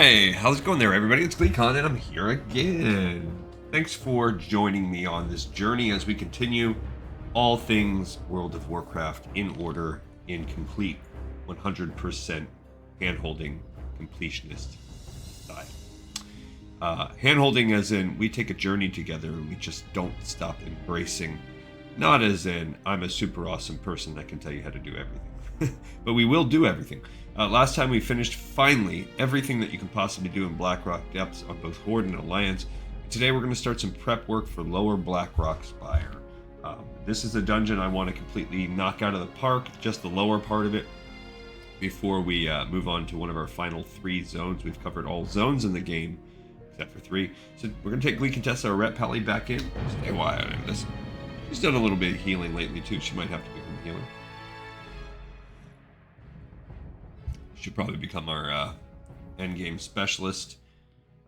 Hi, how's it going there, everybody? It's GleeCon, and I'm here again. Thanks for joining me on this journey as we continue all things World of Warcraft in order, in complete 100% handholding completionist style. Handholding as in we take a journey together and we just don't stop embracing. Not as in I'm a super awesome person that can tell you how to do everything. But we will do everything. Last time we finished, finally, everything that you can possibly do in Blackrock Depths on both Horde and Alliance. Today we're going to start some prep work for lower Blackrock Spire. This is a dungeon I want to completely knock out of the park, just the lower part of it, before we move on to one of our final 3 zones. We've covered all zones in the game, except for 3. So we're going to take Glee Contessa, our rep Pally, back in. Stay a while in this. She's done a little bit of healing lately, too. She might have to become a healer. Should probably become our endgame specialist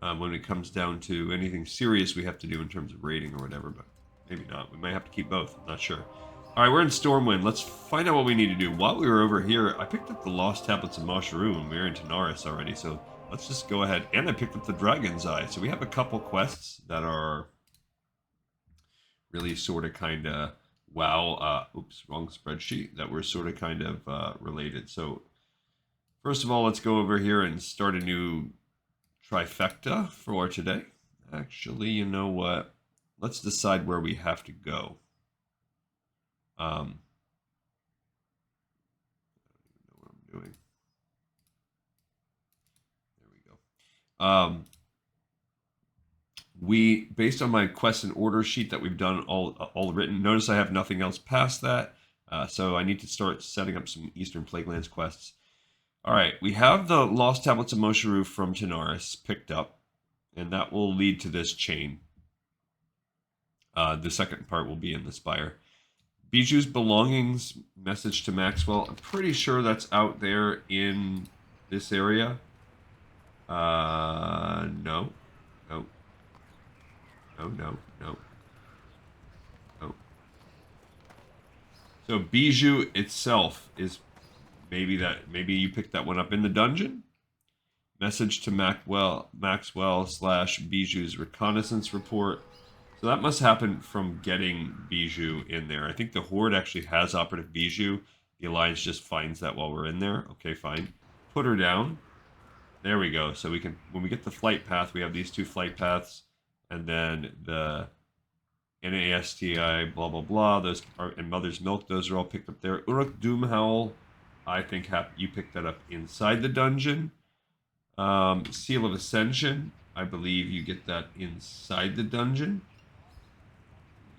when it comes down to anything serious we have to do in terms of raiding or whatever, but maybe not. We might have to keep both. I'm not sure. All right, we're in Stormwind. Let's find out what we need to do. While we were over here, I picked up the Lost Tablets of Mosh'aru, and we were in Tanaris already, so let's just go ahead. And I picked up the Dragon's Eye. So we have a couple quests that are really sort of kind of, oops, wrong spreadsheet, that were sort of kind of related. So first of all, let's go over here and start a new trifecta for today. Actually, you know what? Let's decide where we have to go. I don't even know what I'm doing. There we go. Based on my quest and order sheet that we've done all written, notice I have nothing else past that. So I need to start setting up some Eastern Plaguelands quests. All right, we have the Lost Tablets of Mosh'aru from Tanaris picked up, and that will lead to this chain. The second part will be in the Spire. Biju's Belongings, message to Maxwell. I'm pretty sure that's out there in this area. No. So Biju itself is maybe you picked that one up in the dungeon. Message to Maxwell / Biju's reconnaissance report. So that must happen from getting Biju in there. I think the Horde actually has operative Biju. The Alliance just finds that while we're in there. Okay, fine. Put her down. There we go. So we can, when we get the flight path, we have these 2 flight paths, and then the NASTI, blah blah blah. Those are in Mother's Milk. Those are all picked up there. Uruk Doomhowl, I think you picked that up inside the dungeon. Seal of Ascension, I believe you get that inside the dungeon.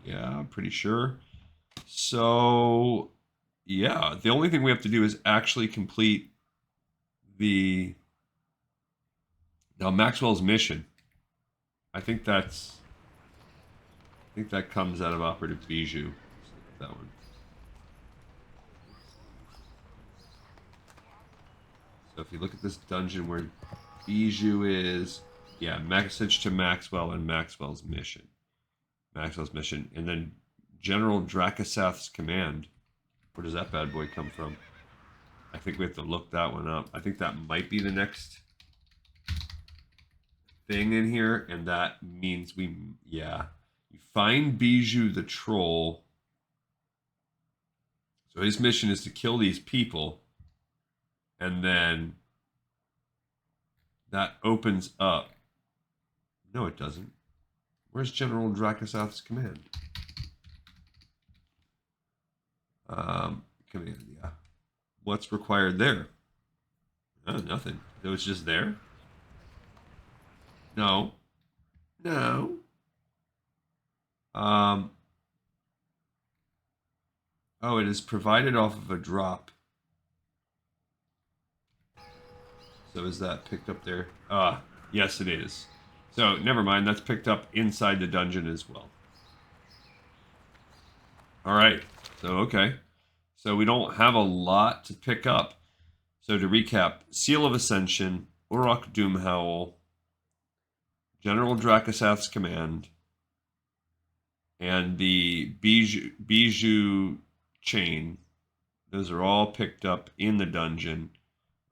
Yeah, I'm pretty sure. So, yeah, the only thing we have to do is actually complete now Maxwell's mission. I think that comes out of Operative Biju. That one. So if you look at this dungeon where Biju is, yeah, message to Maxwell and Maxwell's mission. And then General Dracasath's command. Where does that bad boy come from? I think we have to look that one up. I think that might be the next thing in here, and that means you find Biju the troll. So his mission is to kill these people, and then that opens up. No, it doesn't. Where's General Dracasath's command? Command, yeah. What's required there? Oh, nothing. It was just there? No. Oh, it is provided off of a drop. So is that picked up there? Yes, it is. So, never mind. That's picked up inside the dungeon as well. Alright. So, okay. So, we don't have a lot to pick up. So, to recap, Seal of Ascension, Uruk Doomhowl, General Dracasath's command, and the Biju chain. Those are all picked up in the dungeon.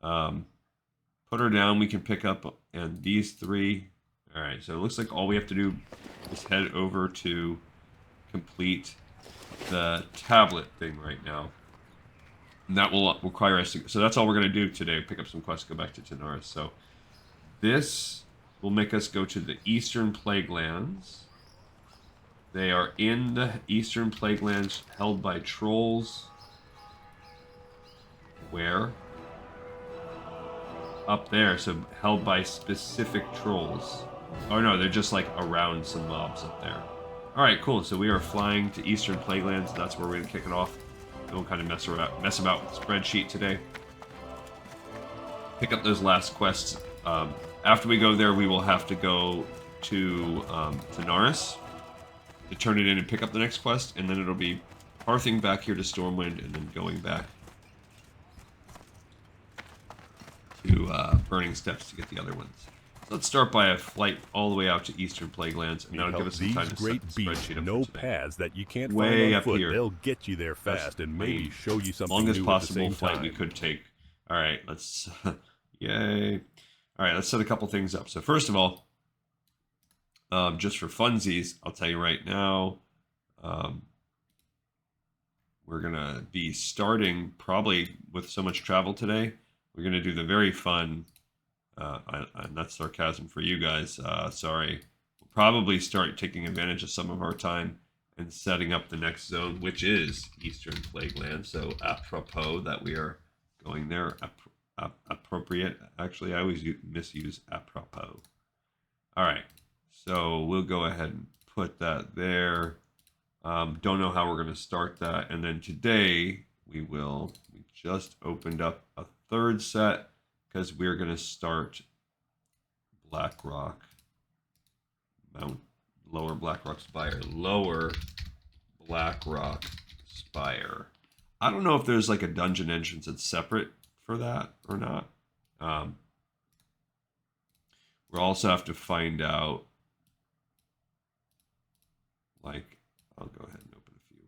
Put put her down. We can pick up, and these 3. All right, so it looks like all we have to do is head over to complete the tablet thing right now. And that will require us to... So that's all we're going to do today. Pick up some quests, go back to Tanaris. So this will make us go to the Eastern Plaguelands. They are in the Eastern Plaguelands held by trolls. Where? Up there, so held by specific trolls. Oh no, they're just like around some mobs up there. Alright, cool. So we are flying to Eastern Plaguelands. That's where we're going to kick it off. Don't kind of mess about with the spreadsheet today. Pick up those last quests. After we go there, we will have to go to Tanaris to turn it in and pick up the next quest, and then it'll be pathing back here to Stormwind and then going back to Burning Steps to get the other ones. So let's start by a flight all the way out to Eastern Plaguelands, and that'll give us some time to set the spreadsheet up. No paths that you can't way find on up foot. Here. They'll get you there fast and maybe show you something longest new possible at the same flight time. we could take. All right, let's yay. All right, let's set a couple things up. So first of all, just for funsies, I'll tell you right now, we're gonna be starting probably with so much travel today. We're gonna do the very fun, and that's sarcasm for you guys. Sorry. We'll probably start taking advantage of some of our time and setting up the next zone, which is Eastern Plagueland. So apropos that we are going there. Appropriate. Actually, I always misuse apropos. All right. So we'll go ahead and put that there. Don't know how we're going to start that. And then today we just opened up a third set because we're going to start Blackrock Lower Blackrock Spire. Lower Blackrock Spire. I don't know if there's like a dungeon entrance that's separate for that or not. We'll also have to find out. Like, I'll go ahead and open a few.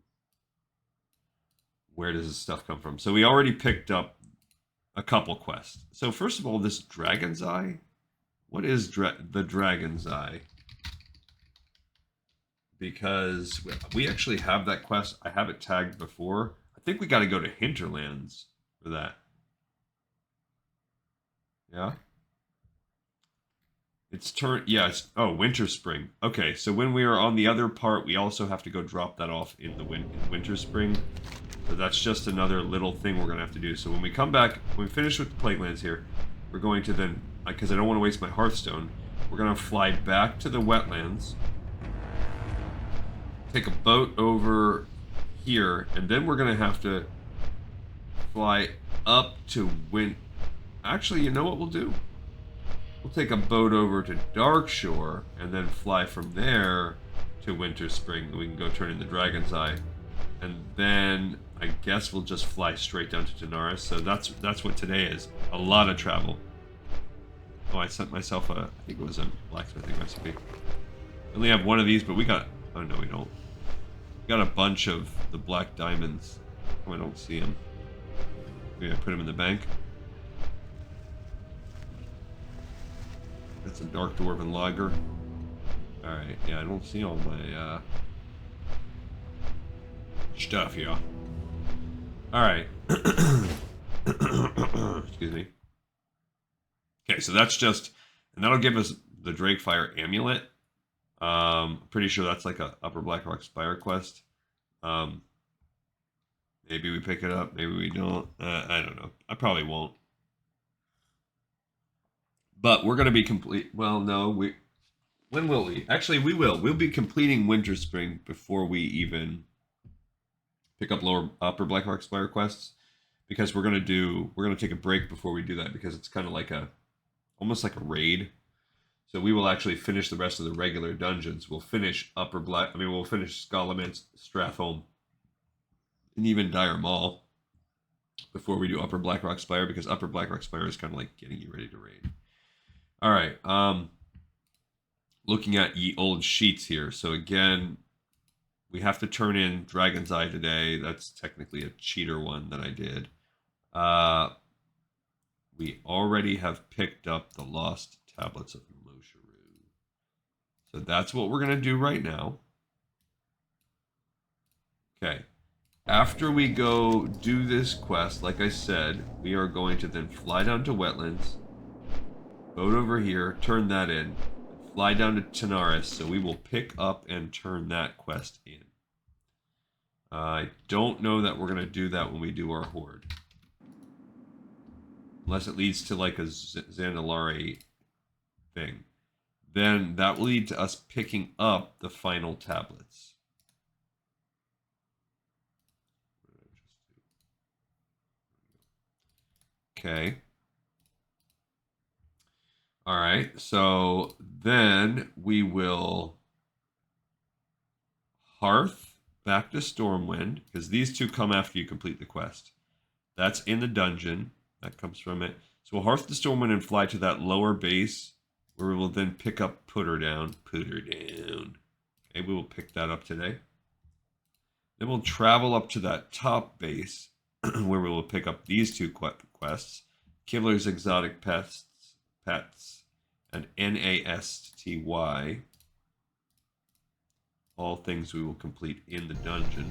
Where does this stuff come from? So we already picked up a couple quests. So first of all, this Dragon's Eye. What is the Dragon's Eye? Because we actually have that quest. I have it tagged before. I think we got to go to Hinterlands for that. Yeah. Oh, Winter Spring. Okay, so when we are on the other part, we also have to go drop that off in the Winter Spring. So that's just another little thing we're going to have to do. So when we come back, when we finish with the Plaguelands here, we're going to then, because I don't want to waste my Hearthstone, we're going to fly back to the wetlands, take a boat over here, and then we're going to have to fly up to Actually, you know what we'll do? We'll take a boat over to Darkshore and then fly from there to Winter Spring. We can go turn in the Dragon's Eye. And then I guess we'll just fly straight down to Tanaris. So that's what today is. A lot of travel. Oh, I sent myself I think it was a blacksmithing recipe. We only have one of these, but we got... Oh, no, we don't. We got a bunch of the black diamonds. Oh, I don't see them. Maybe I put them in the bank. That's a Dark Dwarven Lager. Alright, yeah, I don't see all my stuff here. Alright. Excuse me. Okay, so that's just... And that'll give us the Drakefire Amulet. Pretty sure that's like a Upper Blackrock Spire quest. Maybe we pick it up, maybe we don't. I don't know. I probably won't. But we're going to be complete. Well, no, when will we? Actually, we will. We'll be completing Winter Spring before we even pick up Upper Blackrock Spire quests, because we're going to take a break before we do that, because it's kind of like almost like a raid. So we will actually finish the rest of the regular dungeons. We'll finish we'll finish Scholomance, Stratholme, and even Dire Maul before we do Upper Blackrock Spire, because Upper Blackrock Spire is kind of like getting you ready to raid. All right, looking at ye old sheets here. So again, we have to turn in Dragon's Eye today. That's technically a cheater one that I did. we already have picked up the lost tablets of Mosh'aru. So that's what we're going to do right now. Okay. After we go do this quest, like I said, we are going to then fly down to Wetlands, boat over here, turn that in, fly down to Tanaris, so we will pick up and turn that quest in. I don't know that we're going to do that when we do our Horde. Unless it leads to like a Zandalari thing. Then that will lead to us picking up the final tablets. Okay. All right. So then we will Hearth back to Stormwind, because these two come after you complete the quest. That's in the dungeon. That comes from it. So we'll Hearth to Stormwind and fly to that lower base, where we will then pick up Put Her Down. Put Her Down. Okay, we will pick that up today. Then we'll travel up to that top base, where we will pick up these two quests. Killer's Exotic Pets, and NASTY. All things we will complete in the dungeon.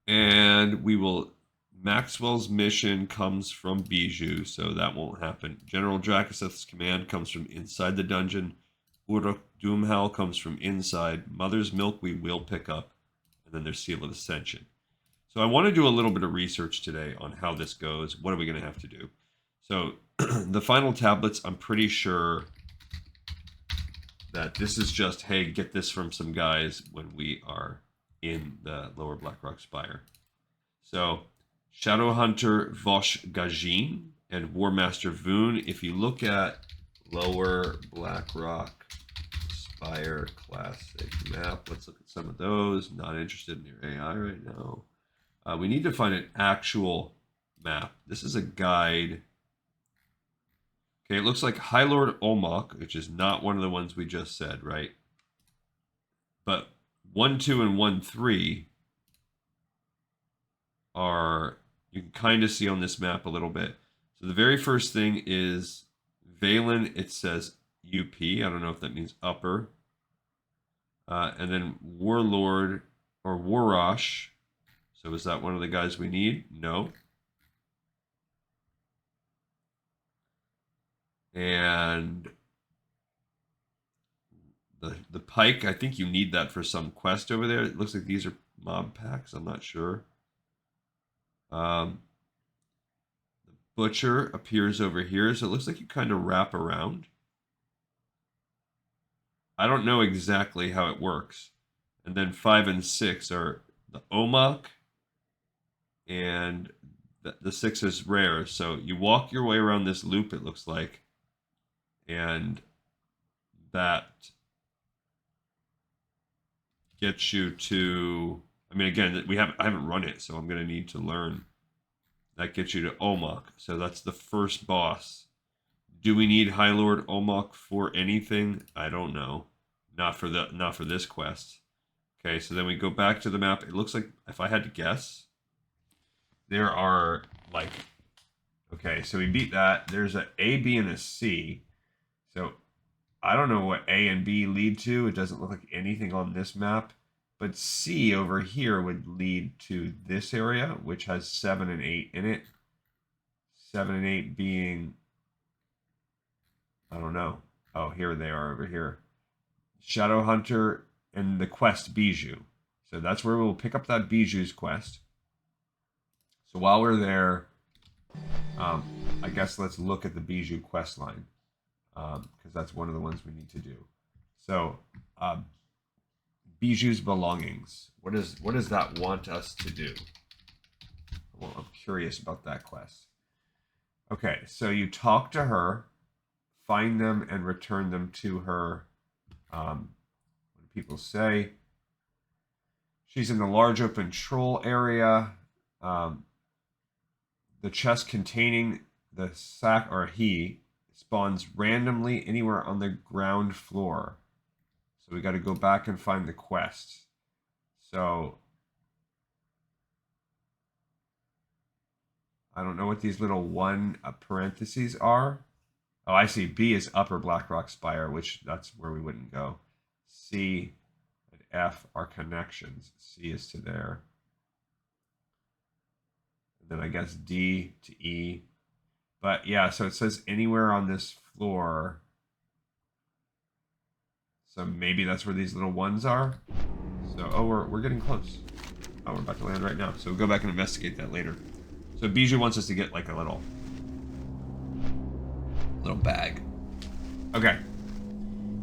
And we will... Maxwell's mission comes from Bijou, so that won't happen. General Drakaseth's command comes from inside the dungeon. Uruk Doomhal comes from inside. Mother's Milk we will pick up. And then there's Seal of Ascension. So I want to do a little bit of research today on how this goes. What are we going to have to do? So the final tablets, I'm pretty sure that this is just, hey, get this from some guys when we are in the lower Blackrock Spire. So Shadowhunter Vosh Gajin and Warmaster Voon. If you look at lower Blackrock Spire classic map, let's look at some of those. Not interested in your AI right now. We need to find an actual map. This is a guide. Okay, it looks like High Lord Olmok, which is not one of the ones we just said, right? But 1, 2, and 1, 3 are, you can kind of see on this map a little bit. So the very first thing is Valen. It says UP. I don't know if that means upper. And then Warlord or Warash. So is that one of the guys we need? No. And the Pike, I think you need that for some quest over there. It looks like these are mob packs. I'm not sure. The Butcher appears over here, so it looks like you kind of wrap around. I don't know exactly how it works. And then 5 and 6 are the Omok, and the 6 is rare. So you walk your way around this loop, it looks like, and that gets you to, I mean, again, I haven't run it, so I'm going to need to learn. That gets you to Omok. So that's the first boss. Do we need High Lord Omok for anything? I don't know. Not for this quest. Okay, so then we go back to the map. It looks like, if I had to guess, there are like, okay, so we beat that. There's a A, B, and a C. So I don't know what A and B lead to. It doesn't look like anything on this map. But C over here would lead to this area, which has 7 and 8 in it. 7 and 8 being, I don't know. Oh, here they are over here. Shadowhunter and the quest Bijou. So that's where we'll pick up that Bijou's quest. So while we're there, I guess let's look at the Bijou quest line, because that's one of the ones we need to do. So Bijou's belongings. What does that want us to do? Well, I'm curious about that quest. Okay, so you talk to her, find them, and return them to her. What do people say? She's in the large open troll area. The chest containing the sack, or he, spawns randomly anywhere on the ground floor. So we got to go back and find the quest. So I don't know what these little one parentheses are. Oh, I see. B is Upper Blackrock Spire, which that's where we wouldn't go. C and F are connections. C is to there. And then I guess D to E. But yeah, so it says anywhere on this floor. So maybe that's where these little ones are. So, oh, we're getting close. Oh, we're about to land right now. So we'll go back and investigate that later. So Bijou wants us to get like a little bag. Okay.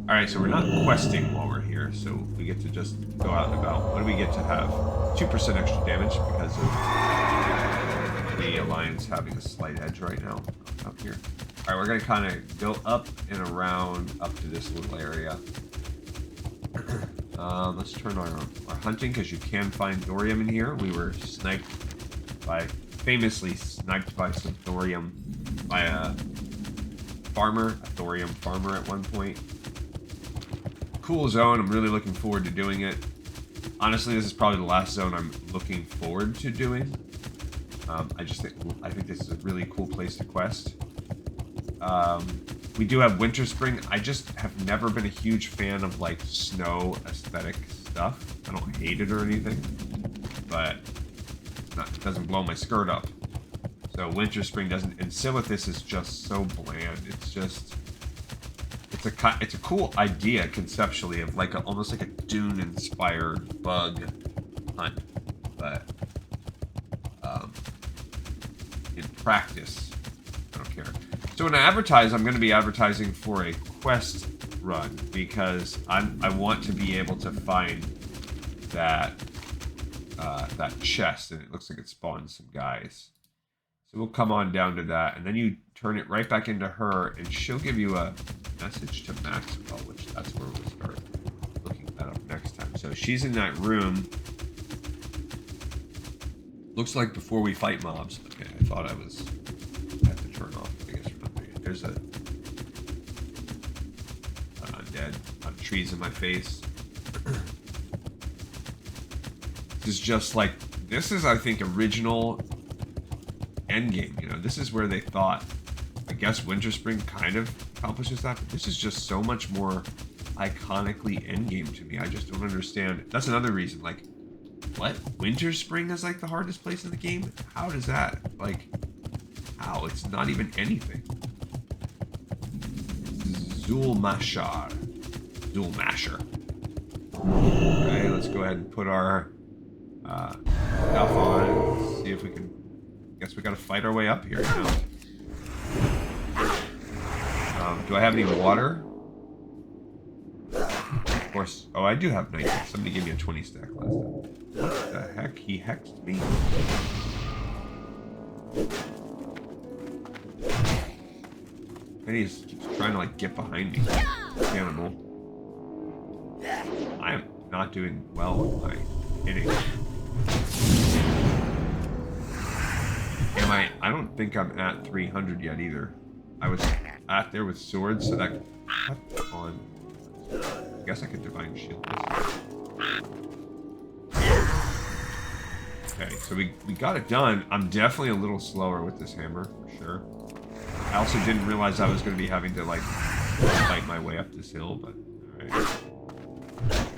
All right, so we're not questing while we're here, so we get to just go out and about. What do we get to have? 2% extra damage because of the Alliance having a slight edge right now up here. All right, we're gonna kind of go up and around up to this little area. Let's turn our hunting because you can find thorium in here. We were famously sniped by some thorium by a thorium farmer at one point. Cool zone. I'm really looking forward to doing it. Honestly, this is probably the last zone I'm looking forward to doing. I think this is a really cool place to quest. We do have Winter Spring. I just have never been a huge fan of like snow aesthetic stuff. I don't hate it or anything, but it doesn't blow my skirt up. So Winter Spring doesn't, and Silithus is just so bland. It's just, it's a cool idea conceptually of like almost like a Dune-inspired bug hunt, but in practice, I don't care. So when I advertise, I'm going to be advertising for a quest run because I want to be able to find that that chest, and it looks like it spawned some guys. So we'll come on down to that, and then you turn it right back into her, and she'll give you a message to Maxwell, which that's where we'll start looking that up next time. So she's in that room. Looks like before we fight mobs. Okay, I thought I have to turn off. I guess we're not there yet. There's an undead on trees in my face. This is just like, this is, I think, original endgame. You know, this is where they thought, I guess Winter Spring kind of accomplishes that, but this is just so much more iconically endgame to me. I just don't understand. That's another reason, like, what? Winter Spring is like the hardest place in the game? How does that, like, how? It's not even anything. Zulmasher. Okay, let's go ahead and put our stuff on and see if we can. Guess we gotta fight our way up here, you know? Do I have any water? Of course. Oh, I do have 19. Somebody gave me a 20 stack last time. What the heck? He hexed me? And he keeps trying to, like, get behind me. Animal. I am not doing well with my hitting. I don't think I'm at 300 yet either. I was at there with swords, so that... What on... I guess I could divine shield this. Okay, so we got it done. I'm definitely a little slower with this hammer, for sure. I also didn't realize I was going to be having to, like, fight my way up this hill, but... Alright.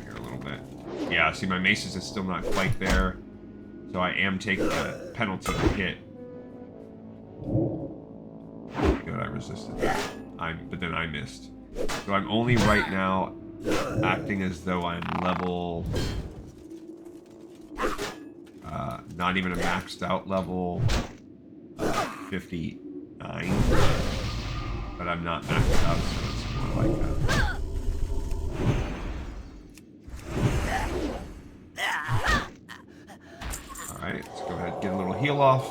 Here a little bit. Yeah, see, my maces is still not quite there. So I am taking a penalty to hit. Good, I resisted that. But then I missed. So I'm only right now acting as though I'm level... not even a maxed out level 59. But I'm not maxed out, so it's more like that. Alright, let's go ahead and get a little heal off.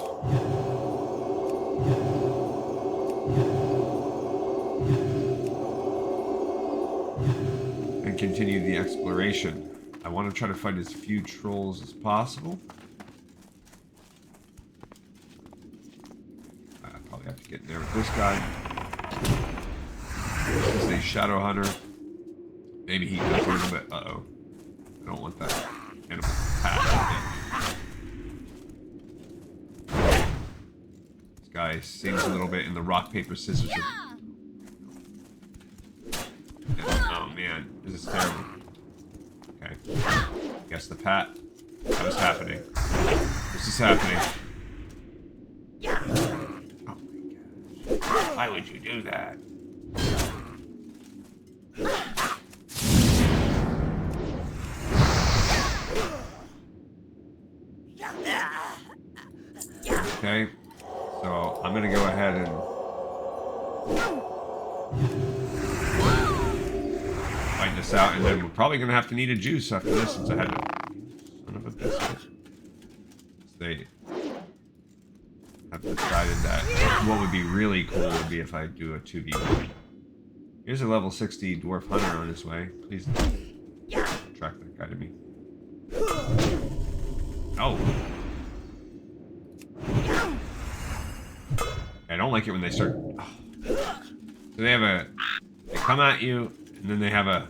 And continue the exploration. I want to try to find as few trolls as possible. I probably have to get in there with this guy. This is a shadow hunter. Maybe he does a little bit. Uh-oh. I don't want that animal path. guy sings a little bit in the rock, paper, scissors. Oh man, this is terrible. Okay. Guess the pat. That was happening. This is happening. Oh my gosh. Why would you do that? Okay, so I'm gonna go ahead and fight this out, and then we're probably gonna have to need a juice after this since I had son of a biscuit. They have decided that what would be really cool would be if I do a 2v1. Here's a level 60 dwarf hunter on his way. Please don't track that guy to me. Oh. I don't like it when they start. Oh. So they have they come at you, and then they have a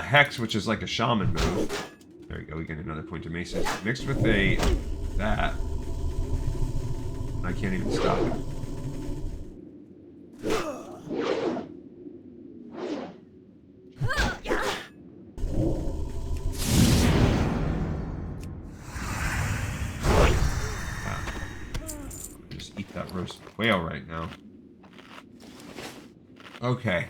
hex, which is like a shaman move. There we go. We get another point of mason mixed with that. I can't even stop it. Eat that roast quail right now. Okay.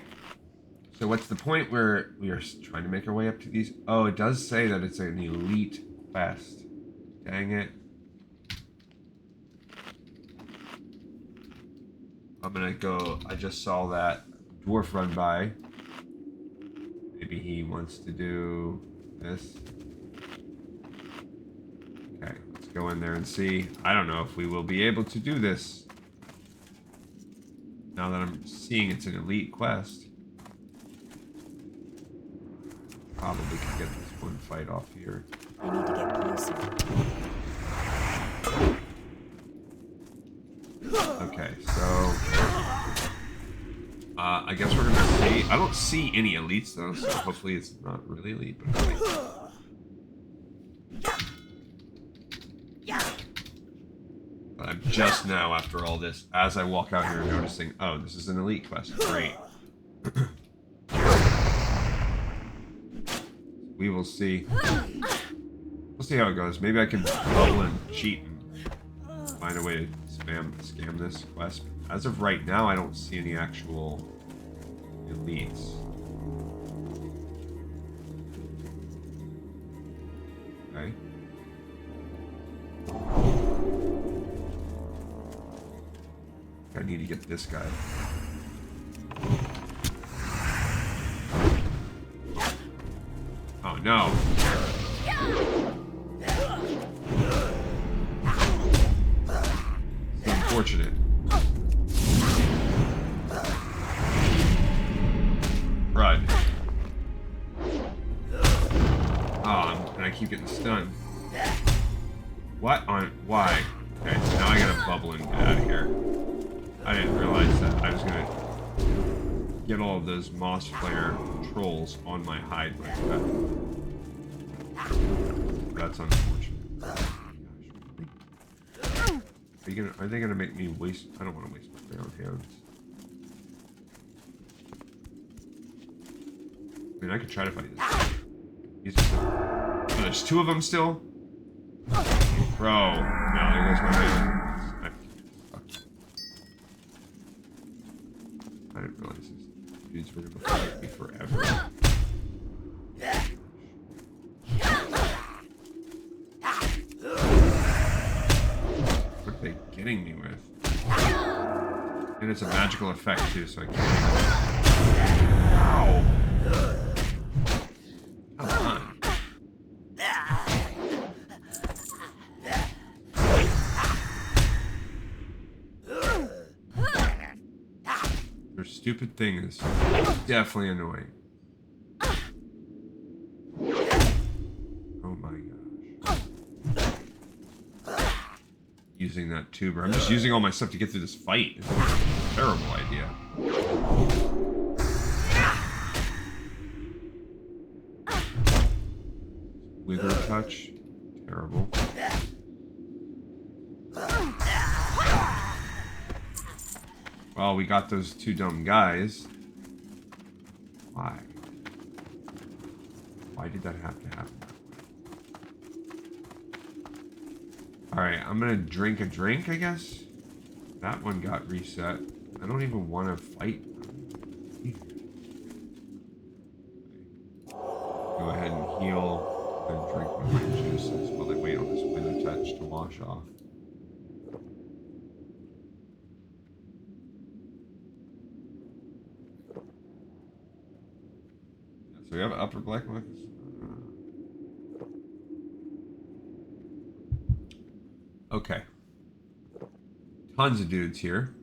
So what's the point where we are trying to make our way up to these? Oh, it does say that it's an elite quest. Dang it. I'm gonna go. I just saw that dwarf run by. Maybe he wants to do this. Okay, let's go in there and see. I don't know if we will be able to do this. Now that I'm seeing it's an elite quest. Probably can get this one fight off here. I need to get closer. Okay, so I guess we're gonna see. I don't see any elites though, so hopefully it's not really elite, but elite. But I'm just now, after all this, as I walk out here, noticing, oh, this is an elite quest. Great. We will see. We'll see how it goes. Maybe I can bubble and cheat and find a way to scam this quest. As of right now, I don't see any actual elites. Okay. I need to get this guy. Oh no. It's unfortunate. Crud. Oh, and I keep getting stunned. What on? Why? Okay, so now I gotta bubble and get out of here. I didn't realize that I was gonna get all of those moss flare trolls on my hide like that. That's unfortunate. Are they gonna make me waste? I don't want to waste my flare on hands. I mean, I could try to fight this. These are still... Oh, there's two of them still? Bro. No, there goes my man. I didn't realize these dudes were gonna fight me forever. What are they getting me with? And it's a magical effect too, so I can't. Ow! Come on. Their stupid thing is definitely annoying. Oh my gosh. Using that tuber. I'm just using all my stuff to get through this fight. It's a terrible idea. Wither touch. Terrible. Well, we got those two dumb guys. Why? Why did that have to happen? Alright, I'm gonna drink a drink, I guess? That one got reset. I don't even want to fight. Go ahead and heal and drink one of my juices while I wait on this wither touch to wash off. So we have upper Blackrock. Okay. Tons of dudes here.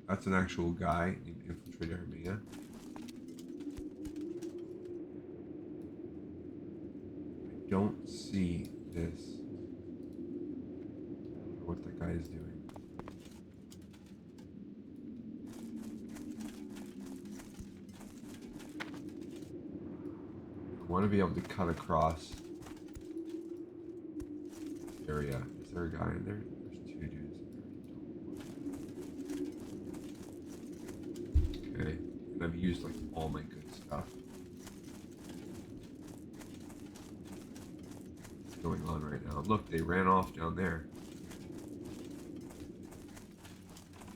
That's an actual guy named Infiltrator Hermia. I don't see this. I don't know what that guy is doing. I want to be able to cut across this area. Is there a guy in there? There's two dudes in there. Okay, and I've used like all my good stuff. What's going on right now? Look, they ran off down there.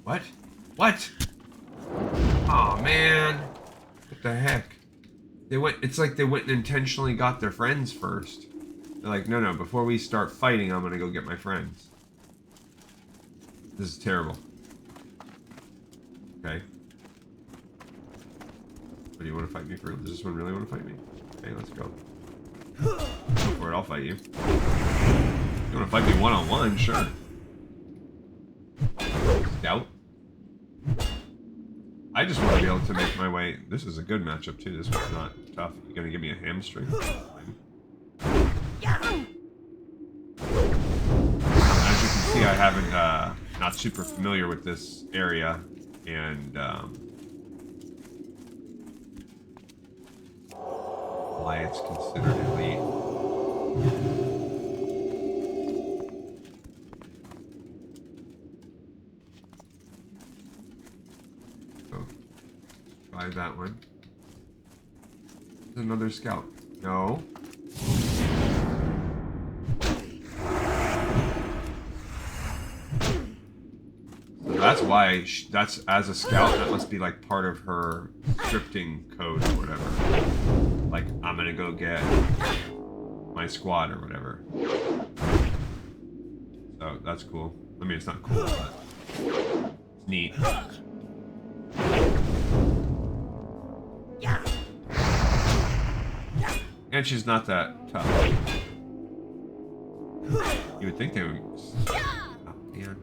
What? What? Oh man! What the heck? They went. It's like they went and intentionally got their friends first. They're like, no, before we start fighting, I'm gonna go get my friends. This is terrible. Okay. What do you want to fight me for? Does this one really want to fight me? Okay, let's go. Go for it, I'll fight you. You want to fight me one-on-one? Sure. Scout. I just want to be able to make my way. This is a good matchup too. This one's not tough. You gonna give me a hamstring? As you can see, I haven't not super familiar with this area, and why it's considered elite. So, try that one. There's another scout. No. That's why, that's as a scout, that must be like part of her scripting code or whatever. Like, I'm gonna go get my squad or whatever. So, that's cool. I mean, it's not cool, but it's neat. And she's not that tough. You would think they would... Oh, man.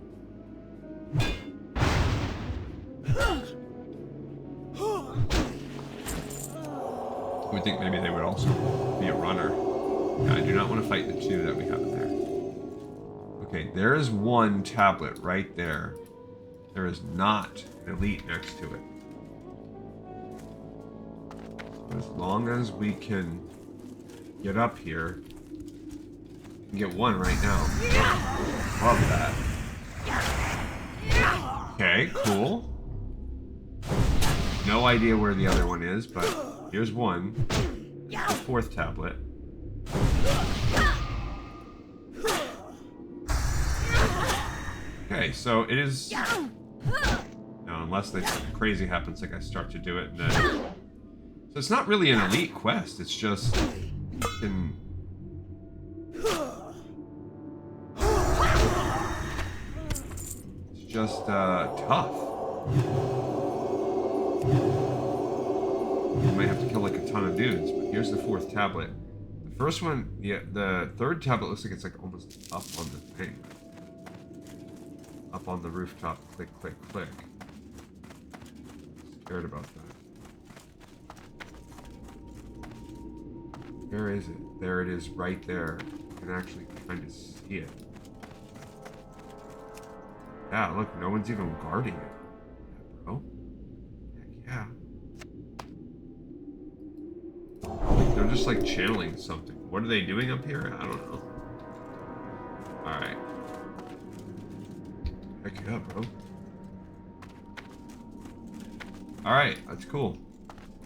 I would think maybe they would also be a runner. Yeah, I do not want to fight the two that we have in there. Okay, there is one tablet right there. There is not an elite next to it. So as long as we can get up here, we can get one right now. Love that. Okay, cool. No idea where the other one is, but here's one. The fourth tablet. Okay, so it is... No, unless something crazy happens, like I start to do it, and then... So it's not really an elite quest, it's just... It's just, tough. You might have to kill like a ton of dudes, but here's the fourth tablet. The first one, yeah, the third tablet looks like it's like almost up on the thing. Up on the rooftop, click, click, click. Scared about that. Where is it? There it is, right there. You can actually kind of see it. Yeah, look, no one's even guarding it. Yeah, bro. Heck yeah. They're just like channeling something. What are they doing up here? I don't know. Alright. Heck yeah, bro. Alright, that's cool.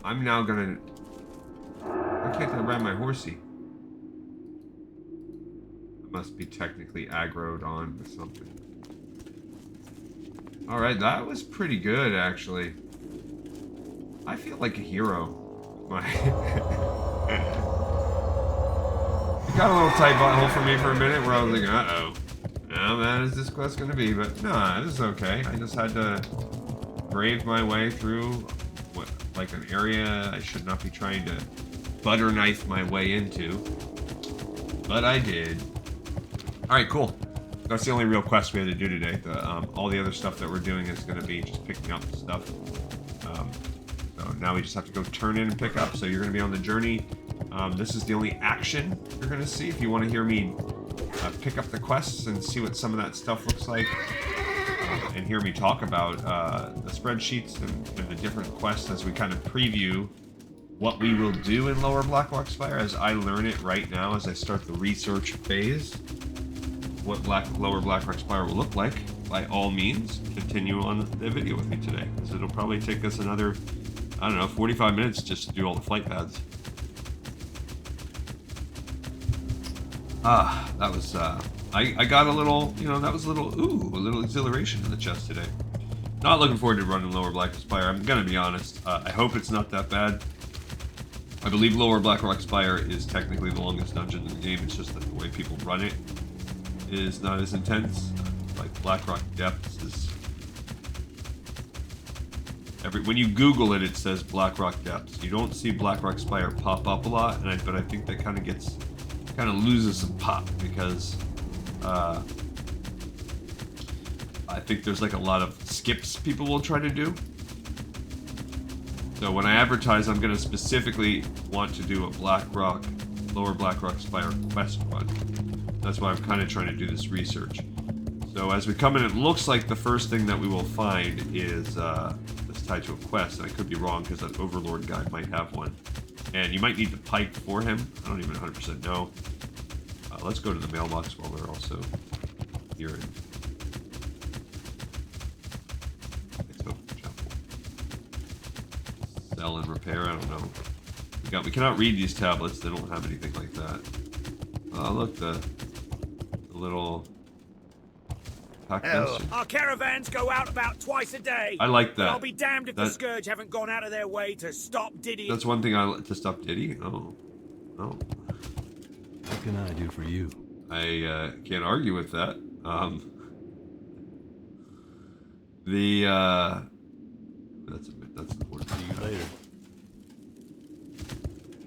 I'm now gonna... Why can't I ride my horsey? I must be technically aggroed on to something. Alright, that was pretty good, actually. I feel like a hero. My... It got a little tight butthole for me for a minute where I was like, uh-oh. How bad is this quest gonna be? But no, this is okay. I just had to brave my way through what, like an area I should not be trying to butter knife my way into. But I did. Alright, cool. That's the only real quest we had to do today. All the other stuff that we're doing is going to be just picking up stuff. So now we just have to go turn in and pick up. So you're going to be on the journey. This is the only action you're going to see. If you want to hear me pick up the quests and see what some of that stuff looks like, and hear me talk about the spreadsheets and the different quests as we kind of preview what we will do in Lower Blackrock Spire as I learn it right now as I start the research phase. What Lower Blackrock Spire will look like, by all means, continue on the video with me today. Because it'll probably take us another, I don't know, 45 minutes just to do all the flight paths. That was, I got a little, you know, that was a little exhilaration in the chest today. Not looking forward to running Lower Blackrock Spire, I'm gonna be honest. I hope it's not that bad. I believe Lower Blackrock Spire is technically the longest dungeon in the game, it's just that the way people run it is not as intense. Like Blackrock Depths is when you Google it, it says Blackrock Depths. You don't see Blackrock Spire pop up a lot, but I think that kind of loses some pop because I think there's like a lot of skips people will try to do. So when I advertise, I'm going to specifically want to do a Lower Blackrock Spire quest run. That's why I'm kind of trying to do this research. So as we come in, it looks like the first thing that we will find is this tied to a quest. And I could be wrong because that Overlord guy might have one. And you might need the pipe for him. I don't even 100% know. Let's go to the mailbox while we're also here in Sell and repair, I don't know. We cannot read these tablets, they don't have anything like that. Oh, look, the little pack message. Our caravans go out about twice a day. I like that. I'll be damned if the Scourge haven't gone out of their way to stop Diddy. That's one thing to stop Diddy? Oh. What can I do for you? I can't argue with that. That's important. See you later.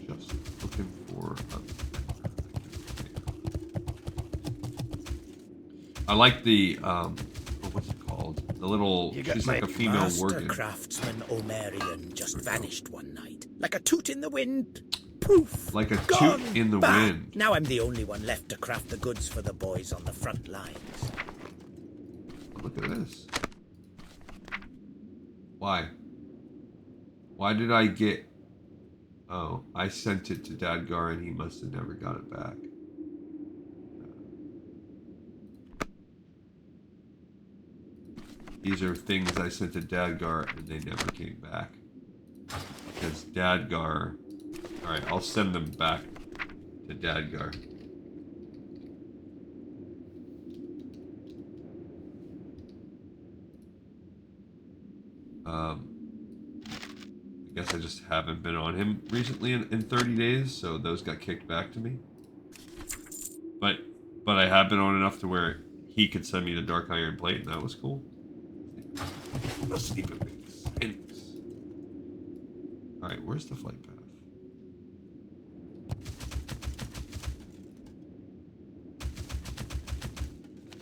Just looking for I like the what's it called? The little she's like a female worgen. Craftsman Omarion just vanished one night. Like a toot in the wind. Poof! Like a gone, toot in the bah. wind. Now I'm the only one left to craft the goods for the boys on the front lines. Look at this. Why? Why did I get... Oh, I sent it to Dadgar and he must have never got it back. These are things I sent to Dadgar and they never came back. Because Dadgar... Alright, I'll send them back to Dadgar. I guess I just haven't been on him recently in 30 days, so those got kicked back to me. But I have been on enough to where he could send me the Dark Iron Plate, and that was cool. Must even make sense. Alright, where's the flight path?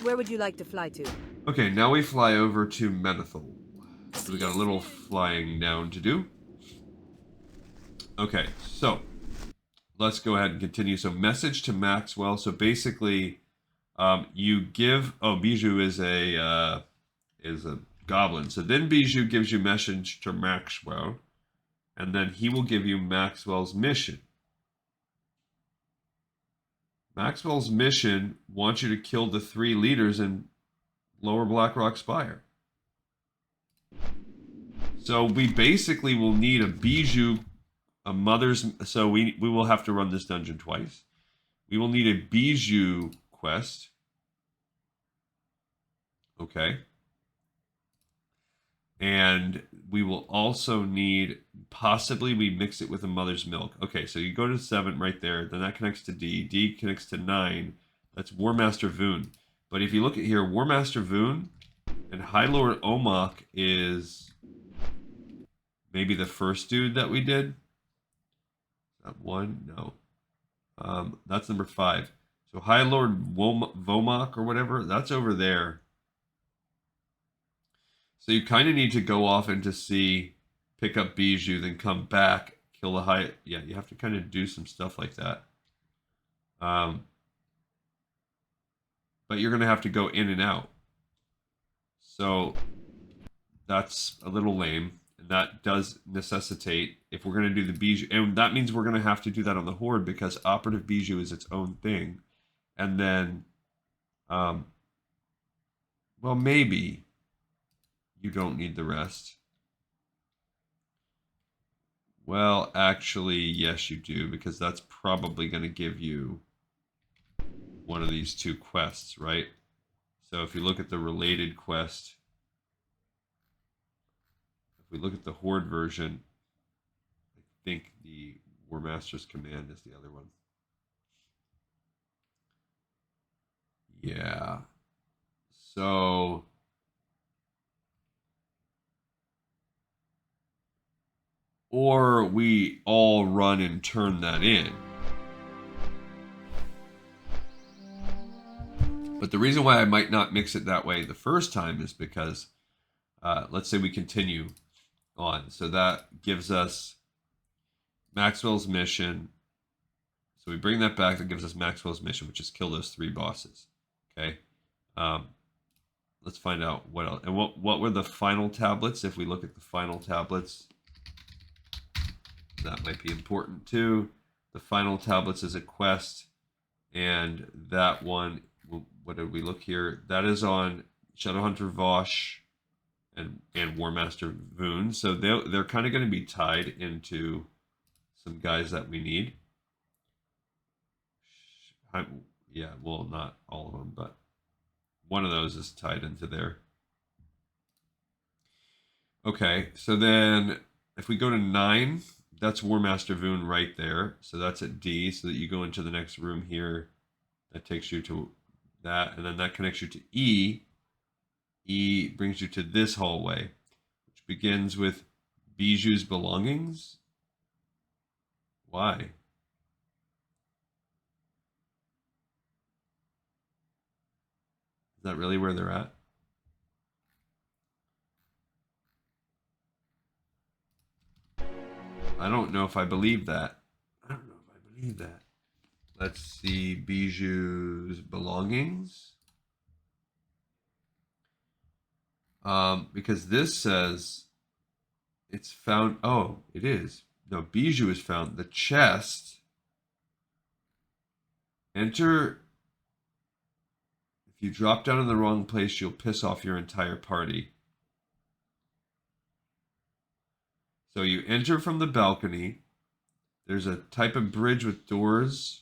Where would you like to fly to? Okay, now we fly over to Menethil. So we got a little flying down to do. Okay, so let's go ahead and continue. So message to Maxwell. So basically, you give. Oh, Bijou is a goblin. So then Bijou gives you message to Maxwell, and then he will give you Maxwell's mission. Maxwell's mission wants you to kill the 3 leaders in Lower Blackrock Spire. So we basically will need a bijou, a mother's. So we will have to run this dungeon twice. We will need a bijou quest. Okay. And we will also need, possibly we mix it with a mother's milk. Okay, so you go to 7 right there. Then that connects to D. D connects to 9. That's War Master Voon. But if you look at here, War Master Voon and High Lord Omok is maybe the first dude that we did. That one? No. That's number 5. So High Lord Vomok or whatever, that's over there. So you kind of need to go off and to see, pick up Bijou, then come back, kill the high. Yeah, you have to kind of do some stuff like that. But you're going to have to go in and out. So that's a little lame. And that does necessitate, if we're going to do the Bijou, and that means we're going to have to do that on the Horde because Operative Bijou is its own thing. And then, well, maybe you don't need the rest. Well, actually, yes, you do, because that's probably going to give you one of these 2 quests, right? So if you look at the related quest, if we look at the Horde version, I think the War Master's Command is the other one. Yeah. So or we all run and turn that in. But the reason why I might not mix it that way the first time is because, let's say we continue on. So that gives us Maxwell's mission. So we bring that back. That gives us Maxwell's mission, which is kill those 3 bosses. Okay. Let's find out what else. And what were the final tablets? If we look at the final tablets, that might be important too. The final tablets is a quest, and that one, what did we look here? That is on Shadowhunter Vosh and War Master Voon. So they're kind of going to be tied into some guys that we need. Yeah, well, not all of them, but one of those is tied into there. Okay, so then if we go to 9, that's War Master Voon right there. So that's at D, so that you go into the next room here. That takes you to that, and then that connects you to E. E brings you to this hallway, which begins with Bijou's belongings. Why? Is that really where they're at? I don't know if I believe that. I don't know if I believe that. Let's see Bijou's belongings. Because this says it's found. Oh, it is. No, Bijou is found. The chest. Enter. If you drop down in the wrong place, you'll piss off your entire party. So you enter from the balcony. There's a type of bridge with doors.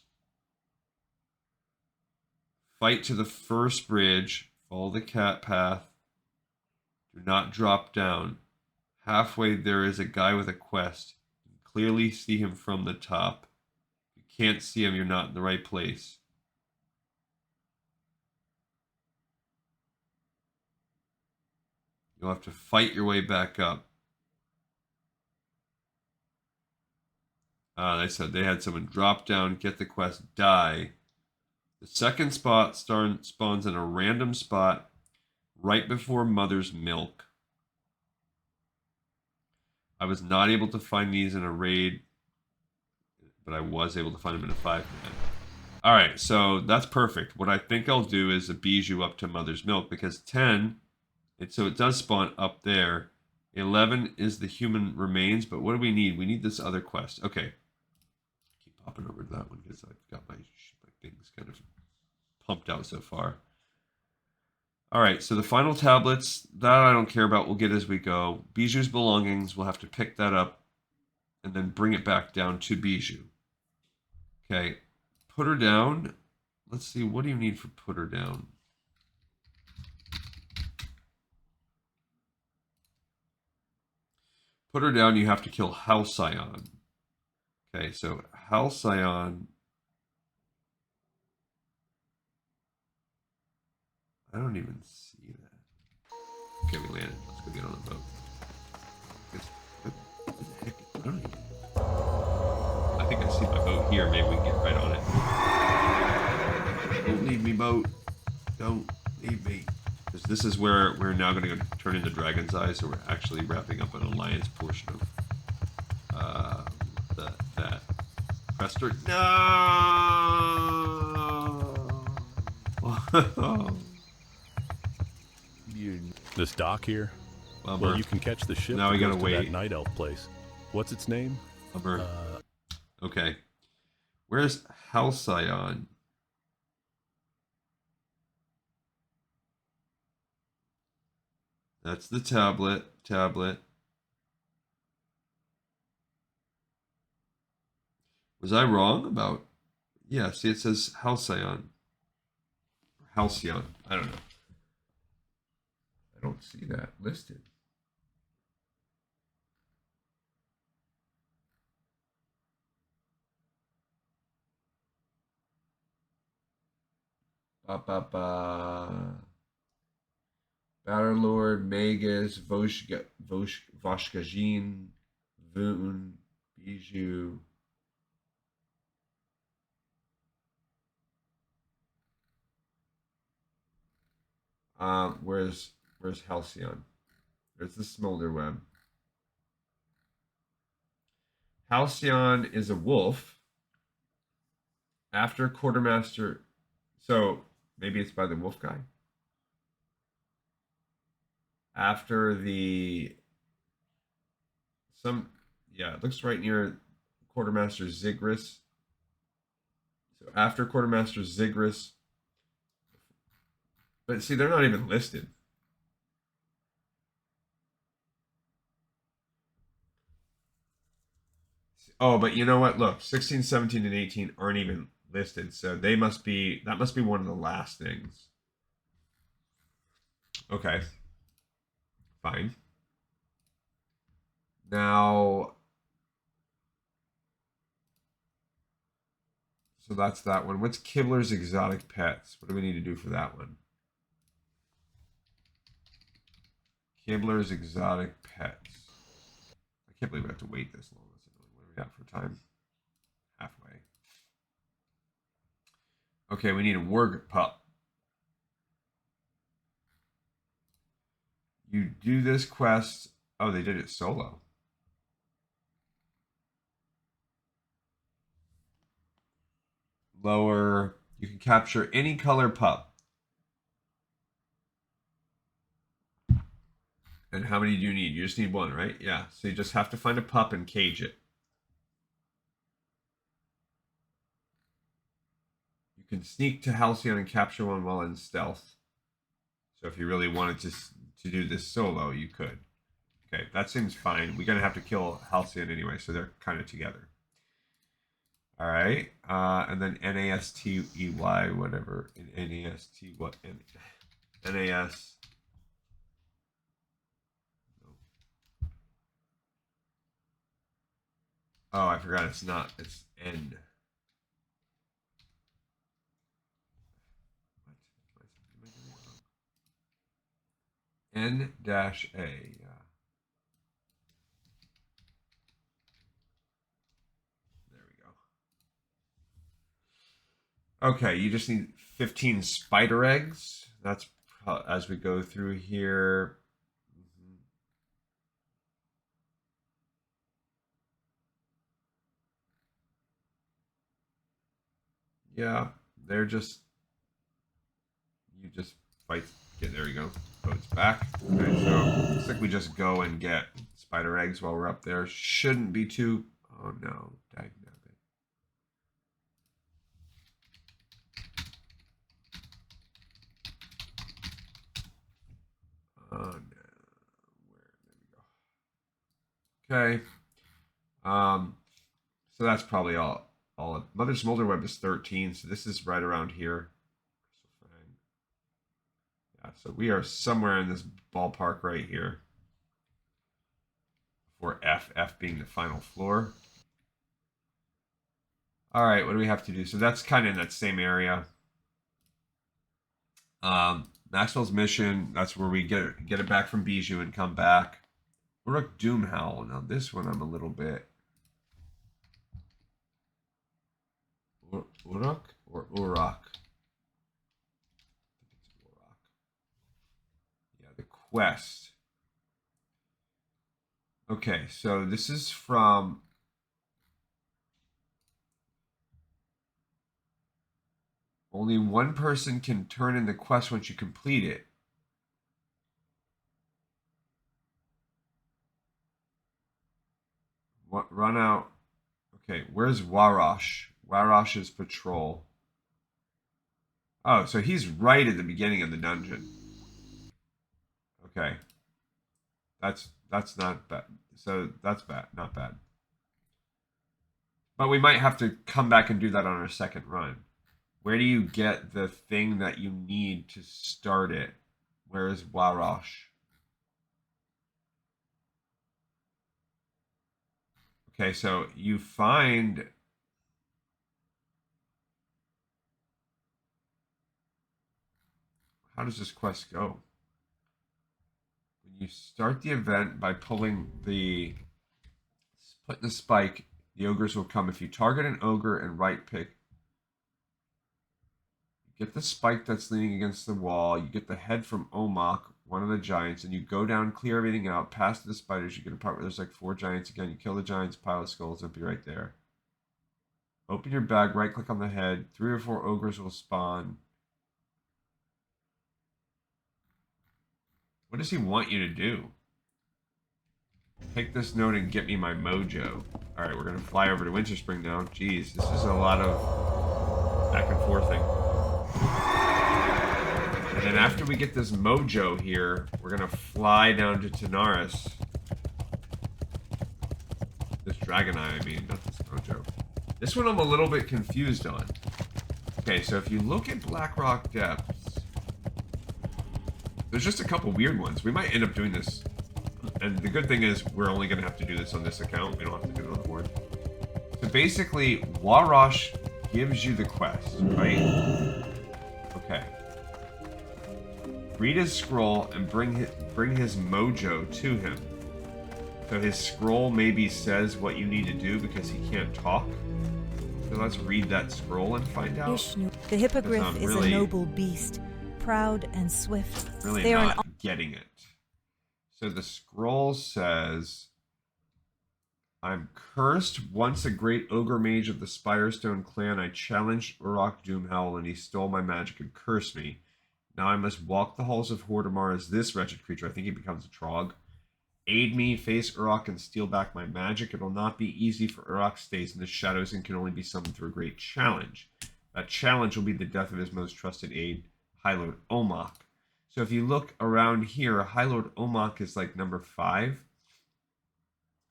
Fight to the first bridge. Follow the cat path. Do not drop down. Halfway there is a guy with a quest. You can clearly see him from the top. If you can't see him, you're not in the right place. You'll have to fight your way back up. They said they had someone drop down, get the quest, die. The second spot spawns in a random spot right before Mother's Milk. I was not able to find these in a raid, but I was able to find them in a 5-man. All right, so that's perfect. What I think I'll do is a Bijou up to Mother's Milk, because 10, so it does spawn up there. 11 is the human remains, but what do we need? We need this other quest. Okay. Keep popping over to that one because I've got my things kind of pumped out so far. All right, so the final tablets, that I don't care about. We'll get as we go. Bijou's belongings, we'll have to pick that up and then bring it back down to Bijou. Okay, put her down. Let's see, what do you need for put her down? Put her down, you have to kill Halcyon. Okay, so Halcyon. I don't even see that. Okay, we landed. Let's go get on the boat. What the heck? I don't even... I think I see my boat here. Maybe we can get right on it. Don't leave me, boat. Don't leave me. Because this is where we're now going to go turn into Dragon's Eye, so we're actually wrapping up an alliance portion of that. Prester. No! This dock here? Bummer. Well, you can catch the ship Now that we gotta goes to wait. that night elf place. What's its name? Bummer. Okay. Where's Halcyon? That's the tablet. Was I wrong about... Yeah, see, it says Halcyon. Halcyon. I don't know. I don't see that listed. Battlelord, Magus, Voshkajin, Voon, Bijou. Where's Halcyon? There's the Smolder Web. Halcyon is a wolf. After Quartermaster, so maybe it's by the wolf guy. After it looks right near Quartermaster Zigris. So after Quartermaster Zigris, but see, they're not even listed. Oh, but you know what? Look, 16, 17, and 18 aren't even listed, so that must be one of the last things. Okay. Fine. Now, so that's that one. What's Kibler's Exotic Pets? What do we need to do for that one? Kibler's Exotic Pets. I can't believe we have to wait this long. What do we got for time? Halfway. Okay, we need a Warg pup. You do this quest. Oh, they did it solo. Lower. You can capture any color pup. And how many do you need? You just need one, right? Yeah. So you just have to find a pup and cage it. You can sneak to Halcyon and capture one while in stealth. So if you really wanted to do this solo, you could. Okay, that seems fine. We're gonna have to kill Halcyon anyway, so they're kind of together. All right, and then NASTEY, whatever. NAST, what? NAS. Oh, I forgot. It's not. It's N. N-A. Yeah. There we go. Okay, you just need 15 spider eggs. That's as we go through here. Yeah, they're just... You just fight... Okay, there we go. Boat's back. Okay, so looks like we just go and get spider eggs while we're up there. Shouldn't be too... Oh no, dag nabbit. Okay. So that's probably all. Mother Smolder Web is 13, so this is right around here. Yeah, so we are somewhere in this ballpark right here. For F being the final floor. All right, what do we have to do? So that's kind of in that same area. Maxwell's mission, that's where we get it back from Bijou and come back. Uruk Doomhowl. Now this one I'm a little bit... Uruk or Uruk? Yeah, the quest. Okay, so this is from... Only one person can turn in the quest once you complete it. What, run out. Okay, where's Warash? Warash's patrol. Oh, so he's right at the beginning of the dungeon. Okay. That's not bad. So that's bad, not bad. But we might have to come back and do that on our second run. Where do you get the thing that you need to start it? Where is Warash? Okay, so you find... How does this quest go? When you start the event by putting the spike, the ogres will come. If you target an ogre and right pick, you get the spike that's leaning against the wall. You get the head from Omok, one of the giants, and you go down, clear everything out, past the spiders. You get a part where there's like 4 giants again. You kill the giants, pile of skulls, it'll be right there. Open your bag, right click on the head. 3 or 4 ogres will spawn. What does he want you to do? Take this note and get me my mojo. Alright, we're going to fly over to Winterspring now. Jeez, this is a lot of back and forthing. And then after we get this mojo here, we're going to fly down to Tanaris. This Dragon Eye, I mean, not this mojo. This one I'm a little bit confused on. Okay, so if you look at Blackrock Depths, there's just a couple weird ones. We might end up doing this. And the good thing is, we're only going to have to do this on this account. We don't have to do it on the board. So basically, Warash gives you the quest, right? Okay. Read his scroll and bring his mojo to him. So his scroll maybe says what you need to do because he can't talk. So let's read that scroll and find out. Ishnu, the hippogriff is really, a noble beast, proud and swift. Really they not getting it. So the scroll says, I'm cursed. Once a great ogre mage of the Spirestone clan, I challenged Uruk Doomhowl and he stole my magic and cursed me. Now I must walk the halls of Hordamar as this wretched creature. I think he becomes a Trog. Aid me, face Uruk, and steal back my magic. It will not be easy, for Uruk stays in the shadows and can only be summoned through a great challenge. That challenge will be the death of his most trusted aide, High Lord Omok. So if you look around here, High Lord Omok is like number 5.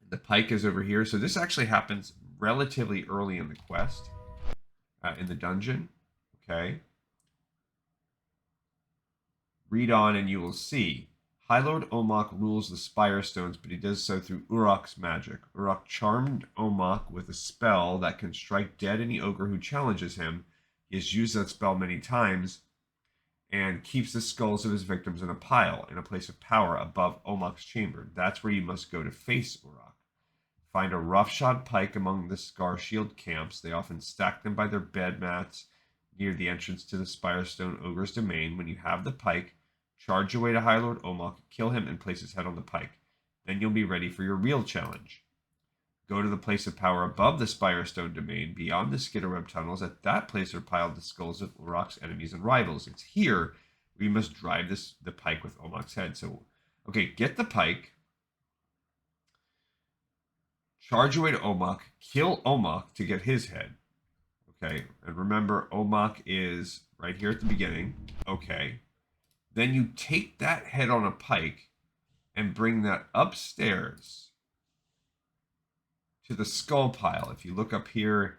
The pike is over here. So this actually happens relatively early in the quest, in the dungeon. Okay. Read on and you will see. High Lord Omok rules the Spire Stones, but he does so through Uruk's magic. Uruk charmed Omok with a spell that can strike dead any ogre who challenges him. He has used that spell many times and keeps the skulls of his victims in a pile, in a place of power above Omok's chamber. That's where you must go to face Uruk. Find a roughshod pike among the Scar Shield camps. They often stack them by their bed mats near the entrance to the Spirestone Ogre's domain. When you have the pike, charge your way to High Lord Omok, kill him, and place his head on the pike. Then you'll be ready for your real challenge. Go to the place of power above the Spirestone domain, beyond the Skitterweb tunnels. At that place are piled the skulls of Uruk's enemies and rivals. It's here we must drive the pike with Omok's head. So, okay, get the pike. Charge your way to Omok. Kill Omok to get his head. Okay, and remember, Omok is right here at the beginning. Okay. Then you take that head on a pike and bring that upstairs to the skull pile. If you look up here,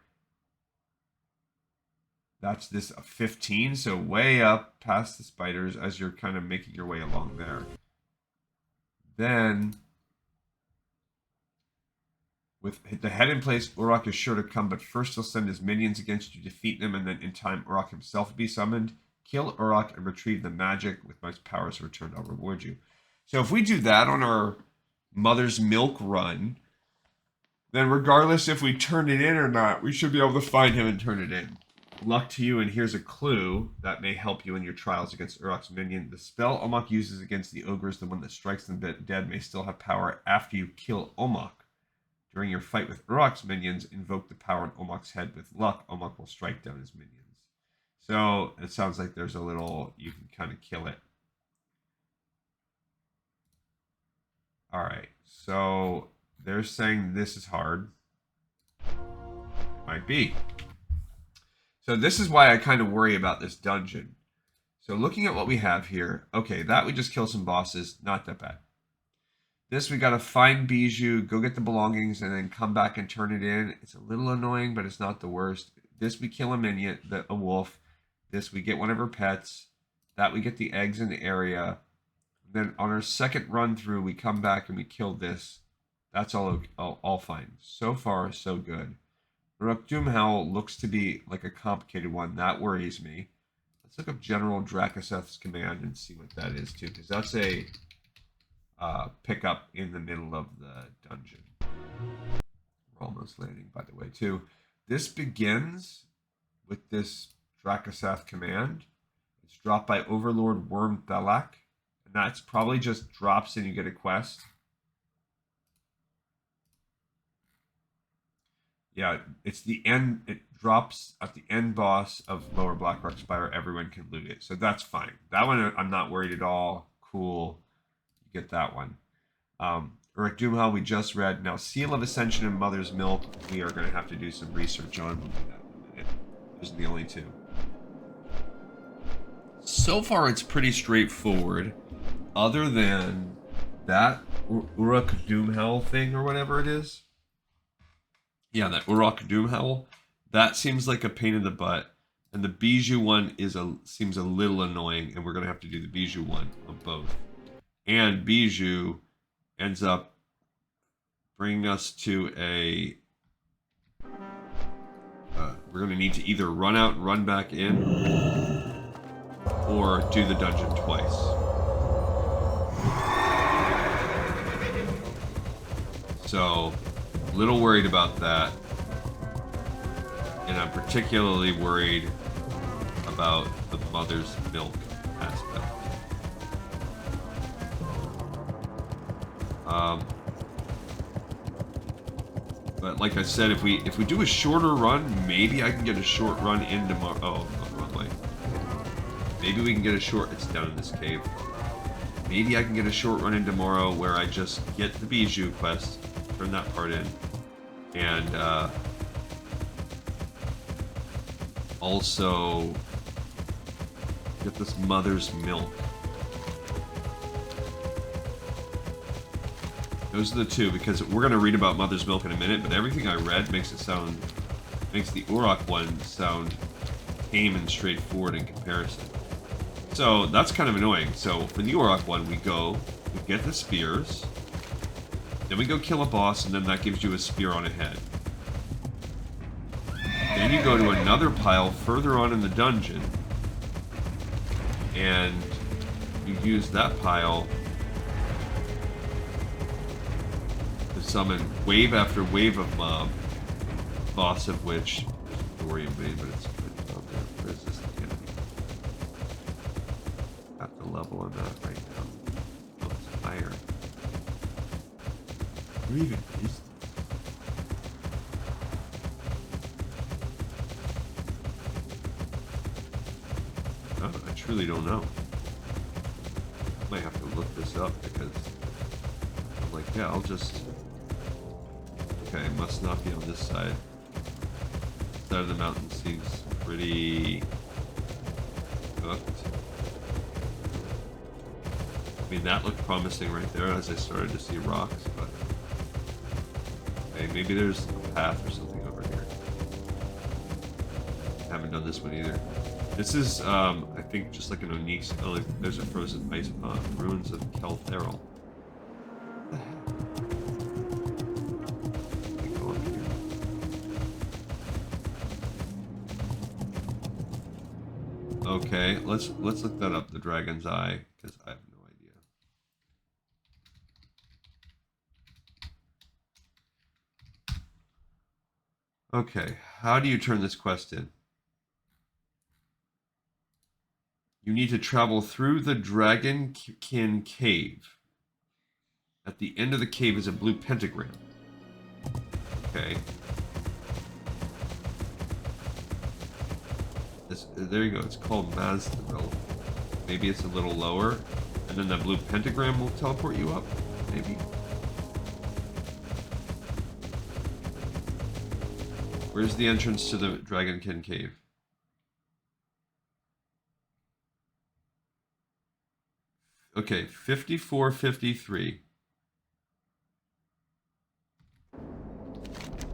that's this 15, so way up past the spiders as you're kind of making your way along there. Then, with the head in place, Uruk is sure to come, but first he'll send his minions against you to defeat them, and then in time Uruk himself will be summoned. Kill Uruk and retrieve the magic with my powers returned. I'll reward you. So if we do that on our Mother's Milk run, then regardless if we turn it in or not, we should be able to find him and turn it in. Luck to you, and here's a clue that may help you in your trials against Uruk's minion. The spell Omok uses against the ogres, the one that strikes them dead, may still have power after you kill Omok. During your fight with Uruk's minions, invoke the power in Omok's head. With luck, Omok will strike down his minions. So it sounds like there's a little, you can kind of kill it. Alright, so they're saying this is hard. Might be. So this is why I kind of worry about this dungeon. So looking at what we have here, okay, that we just kill some bosses, not that bad. This we gotta find Bijou, go get the belongings, and then come back and turn it in. It's a little annoying, but it's not the worst. This we kill a minion, a wolf. This we get one of her pets. That we get the eggs in the area. Then on our second run through, we come back and we kill this. That's all fine. So far, so good. Uruk Doomhowl looks to be like a complicated one. That worries me. Let's look up General Drakaseth's command and see what that is too, because that's a pickup in the middle of the dungeon. We're almost landing, by the way, too. This begins with this Drakaseth command. It's dropped by Overlord Worm Thalak, and that's probably just drops and you get a quest. Yeah, it's the end. It drops at the end boss of Lower Blackrock Spire. Everyone can loot it, so that's fine. That one I'm not worried at all. Cool, you get that one. Uruk Doomhowl we just read. Now Seal of Ascension and Mother's Milk we are going to have to do some research on. We'll do that in a minute. Those are the only two. So far it's pretty straightforward, other than that Uruk Doomhowl thing or whatever it is. Yeah, that Uruk Doomhowl, that seems like a pain in the butt. And the Bijou one seems a little annoying, and we're going to have to do the Bijou one of both. And Bijou ends up bringing us to a... we're going to need to either run out and run back in, or do the dungeon twice. So... little worried about that, and I'm particularly worried about the Mother's Milk aspect. But like I said, if we do a shorter run, maybe I can get a short run in tomorrow. Oh, the wrong way. Maybe we can get a short. It's down in this cave. Maybe I can get a short run in tomorrow where I just get the Bijou quest. Turn that part in, and also get this Mother's Milk. Those are the two, because we're going to read about Mother's Milk in a minute, but everything I read makes the Uruk one sound tame and straightforward in comparison. So that's kind of annoying. So for the Uruk one, we get the spears. Then we go kill a boss, and then that gives you a spear on a head. Then you go to another pile further on in the dungeon, and you use that pile to summon wave after wave of mob, boss of which is Dorian Bane, but it's where is this enemy? At the level I'm at right now. Oh, it's higher. Where even is this? Oh, I truly don't know. I might have to look this up, because I'm like, yeah, I'll just... Okay, it must not be on this side. This side of the mountain seems pretty cooked. I mean, that looked promising right there as I started to see rocks, but... Okay, maybe there's a path or something over here. Haven't done this one either. This is, I think, just like an Onyx. Oh, there's a frozen ice pond. Ruins of Keltheral. What the heck? Let me go up here. Okay, let's look that up. The Dragon's Eye, because I have no idea. Okay, how do you turn this quest in? You need to travel through the Dragonkin Cave. At the end of the cave is a blue pentagram. Okay. There you go. It's called Mazdaril. Maybe it's a little lower. And then that blue pentagram will teleport you up? Maybe. Where's the entrance to the Dragonkin Cave? Okay, 5453.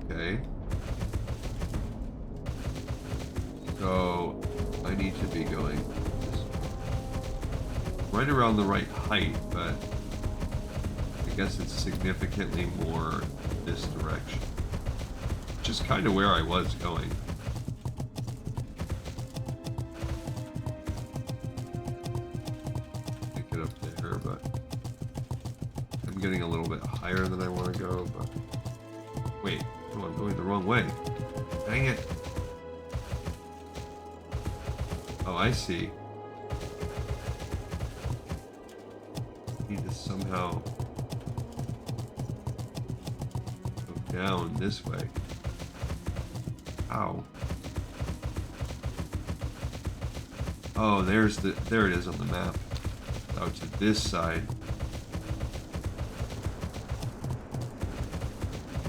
Okay. So, I need to be going right around the right height, but I guess it's significantly more this direction. Which is kind of where I was going. But I'm getting a little bit higher than I want to go, but wait, oh, I'm going the wrong way. Dang it. Oh, I see. I need to somehow go down this way. Ow. Oh, there it is on the map. Oh, to this side.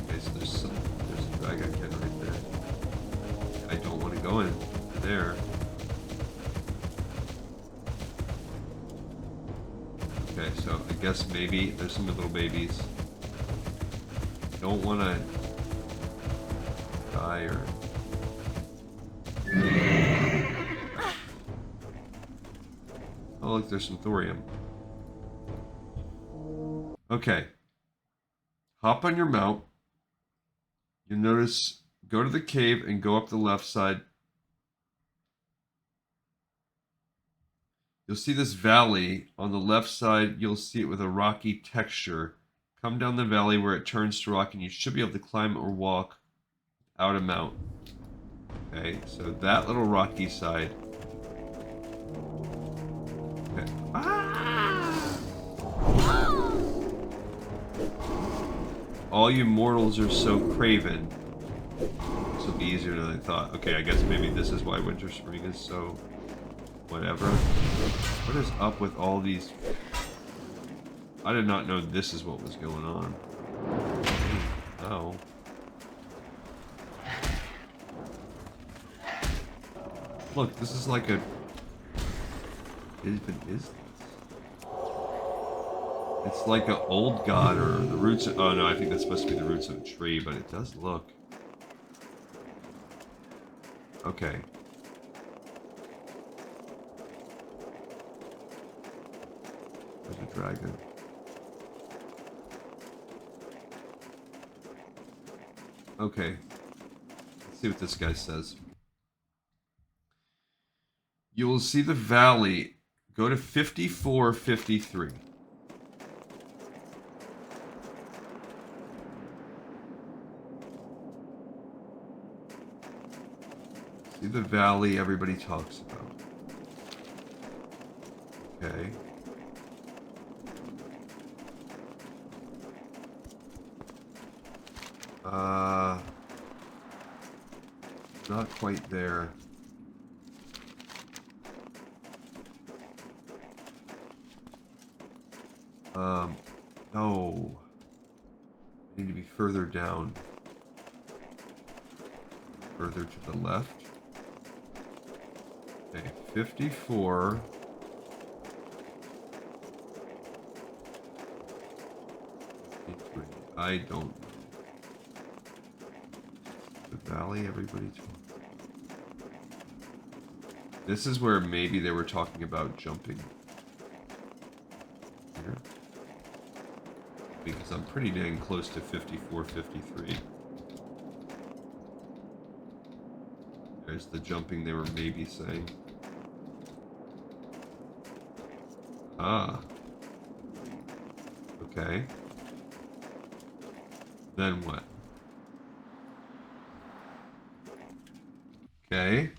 Okay, so there's a dragon pit right there. I don't want to go in there. Okay, so I guess maybe there's some little babies. Don't want to die or... Oh, look, there's some thorium. Okay. Hop on your mount. You'll notice, go to the cave and go up the left side. You'll see this valley. On the left side, you'll see it with a rocky texture. Come down the valley where it turns to rock, and you should be able to climb or walk without a mount. Okay, so that little rocky side. Okay. Ah! All you mortals are so craven. This will be easier than I thought. Okay, I guess maybe this is why Winter Spring is so... whatever. What is up with all these... I did not know this is what was going on. Oh. Look, this is like a... What is this? It's like an old god or the roots of... Oh no, I think that's supposed to be the roots of a tree, but it does look... Okay. There's a dragon. Okay. Let's see what this guy says. You will see the valley. Go to 5453. See the valley everybody talks about. Okay. Not quite there. No. I need to be further down. Further to the left. Okay, 54. I don't know. Valley, everybody talks. This is where maybe they were talking about jumping. Here. Because I'm pretty dang close to 54, 53. There's the jumping they were maybe saying. Ah. Okay. Then what? Okay.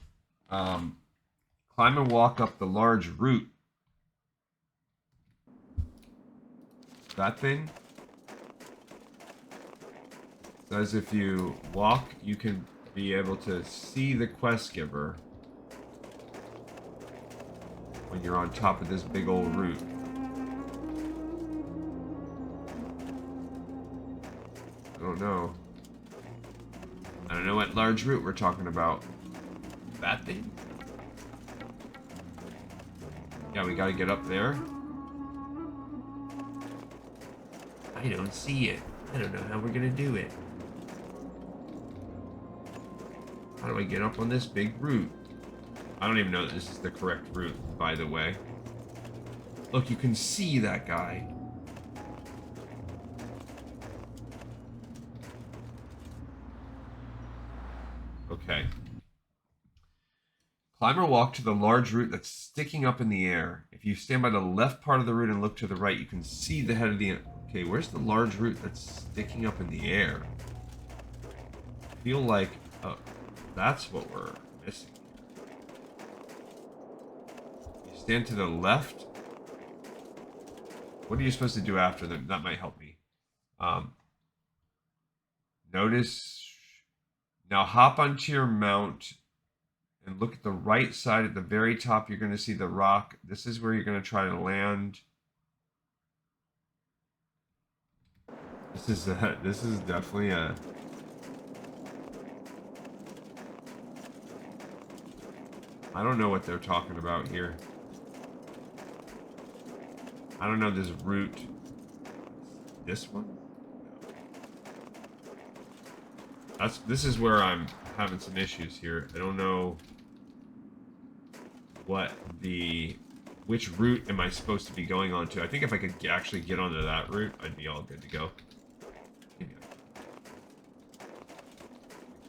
Climb and walk up the large route. That thing? Says if you walk, you can be able to see the quest giver when you're on top of this big old route. I don't know. I don't know what large route we're talking about. That thing? Yeah, we gotta get up there. I don't see it. I don't know how we're gonna do it. How do I get up on this big route? I don't even know that this is the correct route, by the way. Look, you can see that guy. Okay. Climb or walk to the large root that's sticking up in the air. If you stand by the left part of the root and look to the right, you can see the head of the... Okay, where's the large root that's sticking up in the air? I feel like... Oh, that's what we're missing. You stand to the left. What are you supposed to do after them? That might help me. Notice... Now hop onto your mount... and look at the right side at the very top. You're going to see the rock. This is where you're going to try to land. This is definitely a... I don't know what they're talking about here. I don't know this route. This one? This is where I'm having some issues here. I don't know which route am I supposed to be going on to. I think if I could actually get onto that route, I'd be all good to go. Maybe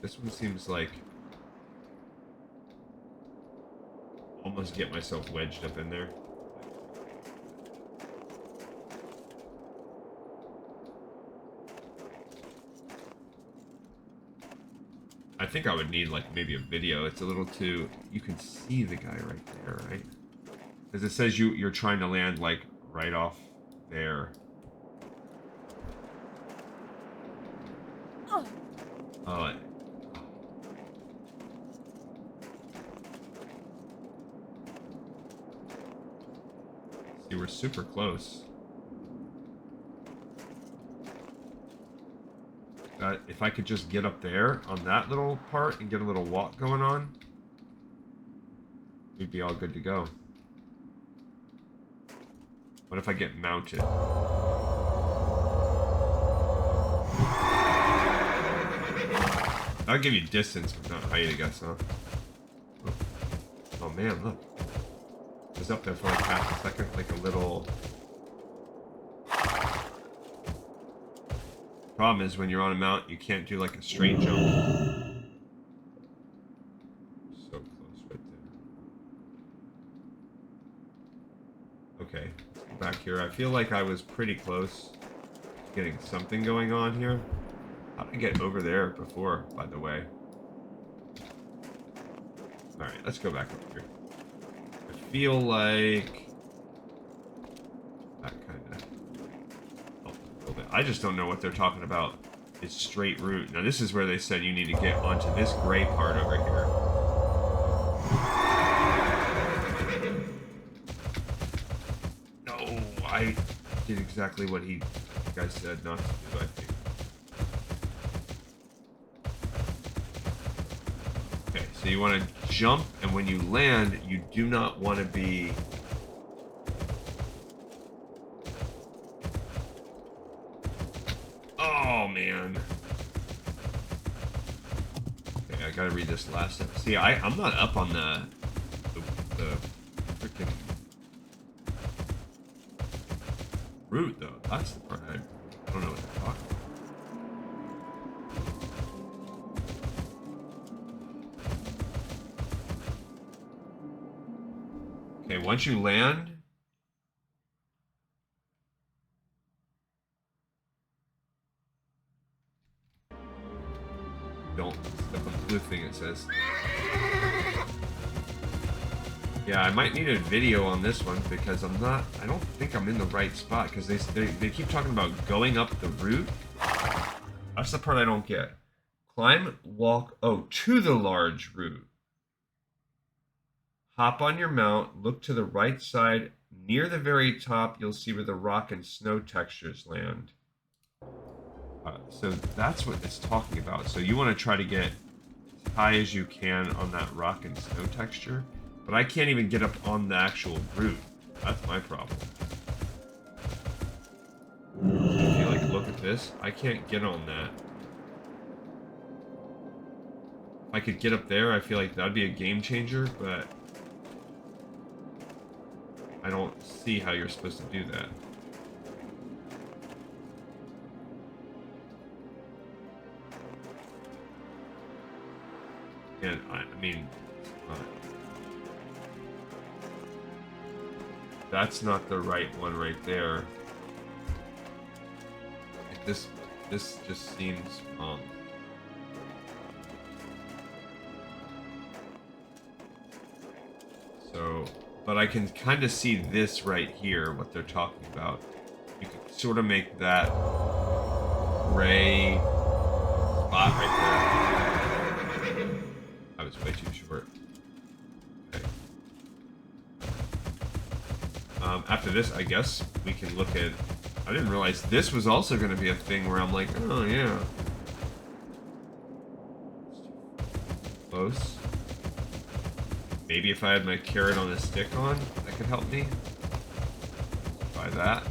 this one seems like almost get myself wedged up in there. I think I would need like maybe a video. It's a little too... You can see the guy right there, right? Because it says you're trying to land like right off there. Oh. See, we're super close. If I could just get up there on that little part and get a little walk going on, we'd be all good to go. What if I get mounted? That'll give you distance, but not height, I guess, huh? Oh man, look. It was up there for like half a second, like a little... Problem is, when you're on a mount, you can't do like a straight jump. So close right there. Okay, let's go back here. I feel like I was pretty close to getting something going on here. How did I get over there before, by the way? Alright, let's go back up here. I feel like... that kind of... I just don't know what they're talking about. It's straight route. Now this is where they said you need to get onto this gray part over here. No, I did exactly what the guy said not to do, I think. Okay, so you want to jump, and when you land, you do not want to be... Oh, man. gotta read this last step. See, I'm not up on the freaking route though. That's the part I don't know what they're talking about. Okay, once you land, don't step on the blue thing, it says. Yeah, I might need a video on this one because I don't think I'm in the right spot because they keep talking about going up the route. That's the part I don't get. Climb, walk, to the large route. Hop on your mount, look to the right side. Near the very top, you'll see where the rock and snow textures land. So that's what it's talking about. So you want to try to get as high as you can on that rock and snow texture. But I can't even get up on the actual route. That's my problem. If you like look at this, I can't get on that. If I could get up there, I feel like that'd be a game changer, but I don't see how you're supposed to do that. And I mean, that's not the right one right there. Like this just seems wrong. So, but I can kind of see this right here, what they're talking about. You can sort of make that gray spot right there. That was way too short. Okay. After this, I guess we can look at... I didn't realize this was also going to be a thing where I'm like, oh yeah. Close. Maybe if I had my carrot on a stick on, that could help me. Try that.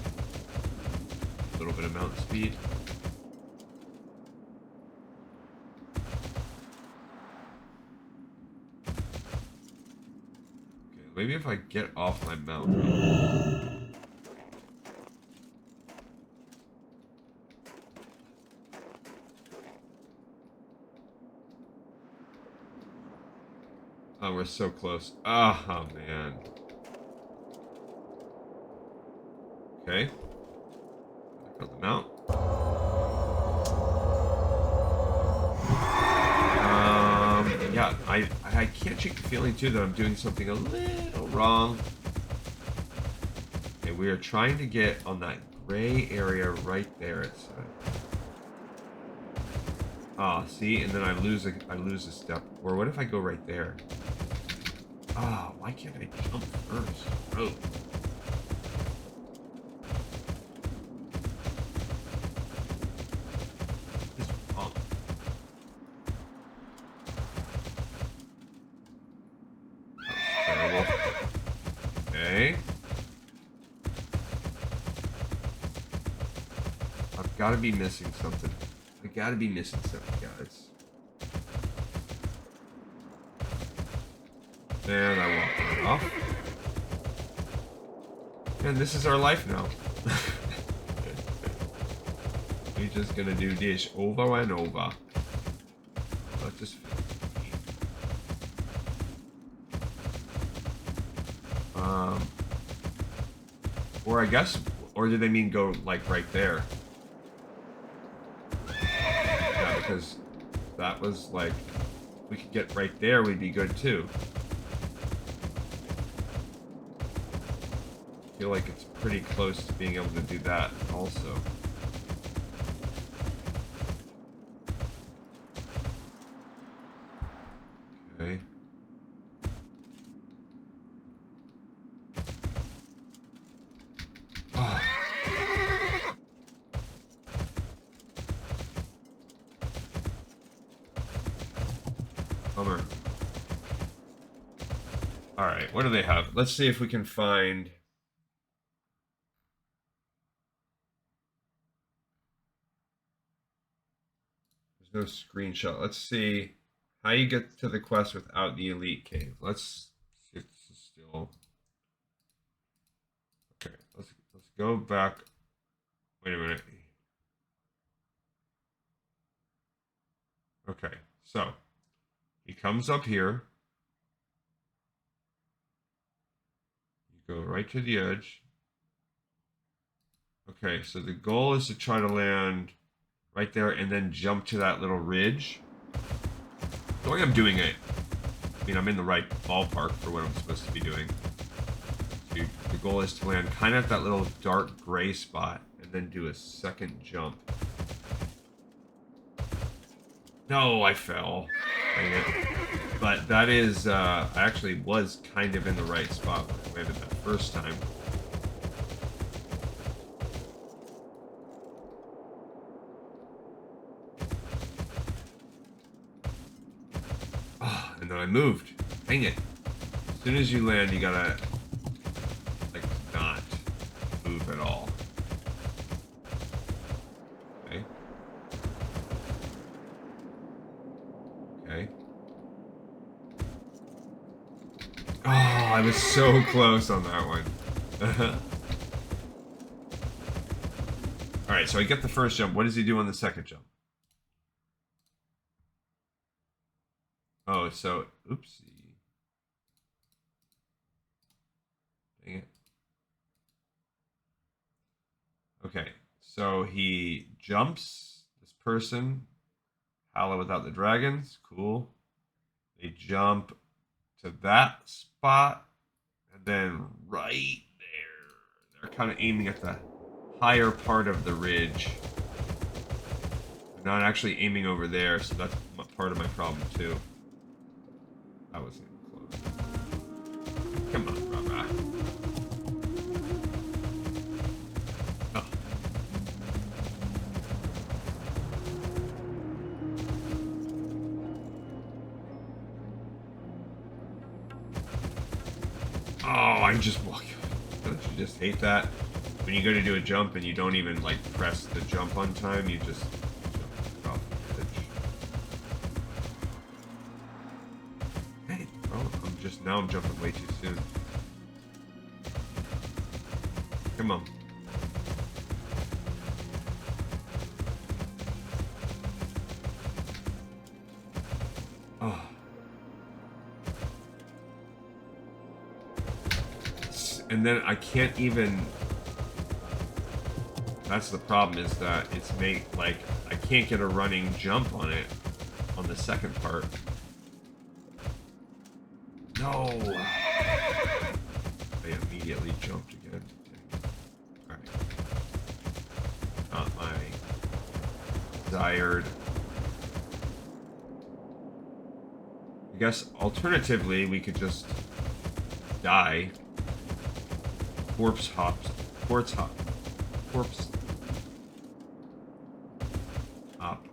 A little bit of mount speed. Okay, maybe if I get off my mount. Oh, we're so close. Oh, man. Okay. Got the mount. Yeah, I can't shake the feeling, too, that I'm doing something a little wrong. Okay, we are trying to get on that gray area right there, it said. Ah, see, and then I lose a step. Or what if I go right there? Ah, why can't I jump first? Oh. This is wrong. That was terrible. Okay. I've got to be missing something. I gotta be missing something, guys. And I walk it off. And this is our life now. We're just gonna do this over and over. Let's just... Or I guess... Or did they mean go, like, right there? Because that was like, if we could get right there, we'd be good too. I feel like it's pretty close to being able to do that also. Okay. Bummer. Alright, what do they have? Let's see if we can find... There's no screenshot. Let's see. How you get to the quest without the elite cave? Let's see if this is still. Okay, let's go back. Wait a minute. Okay, so he comes up here. You go right to the edge. Okay, so the goal is to try to land right there and then jump to that little ridge. The way I'm doing it, I mean, I'm in the right ballpark for what I'm supposed to be doing. So the goal is to land kind of at that little dark gray spot and then do a second jump. No, I fell. Dang it. But that is, I actually was kind of in the right spot when I landed that first time. Oh, and then I moved. Dang it. As soon as you land, you gotta, like, not move at all. Okay. Okay. Oh, I was so close on that one. Alright, so I get the first jump. What does he do on the second jump? Oh, so, oopsie. Dang it. Okay, so he jumps, this person, Hala without the dragons, cool. They jump to that spot, and then right there, they're kind of aiming at the higher part of the ridge. They're not actually aiming over there, so that's part of my problem too. That was close. Come on, brother. Oh. Oh, I'm just walking. Don't you just hate that? When you go to do a jump and you don't even like press the jump on time, you just jump off the edge. Hey, oh, now I'm jumping way too soon. Come on. Oh. And then I can't even... That's the problem, is that it's like, I can't get a running jump on it on the second part. No! I immediately jumped again. Alright. Not my desired. I guess alternatively we could just die. Corpse hop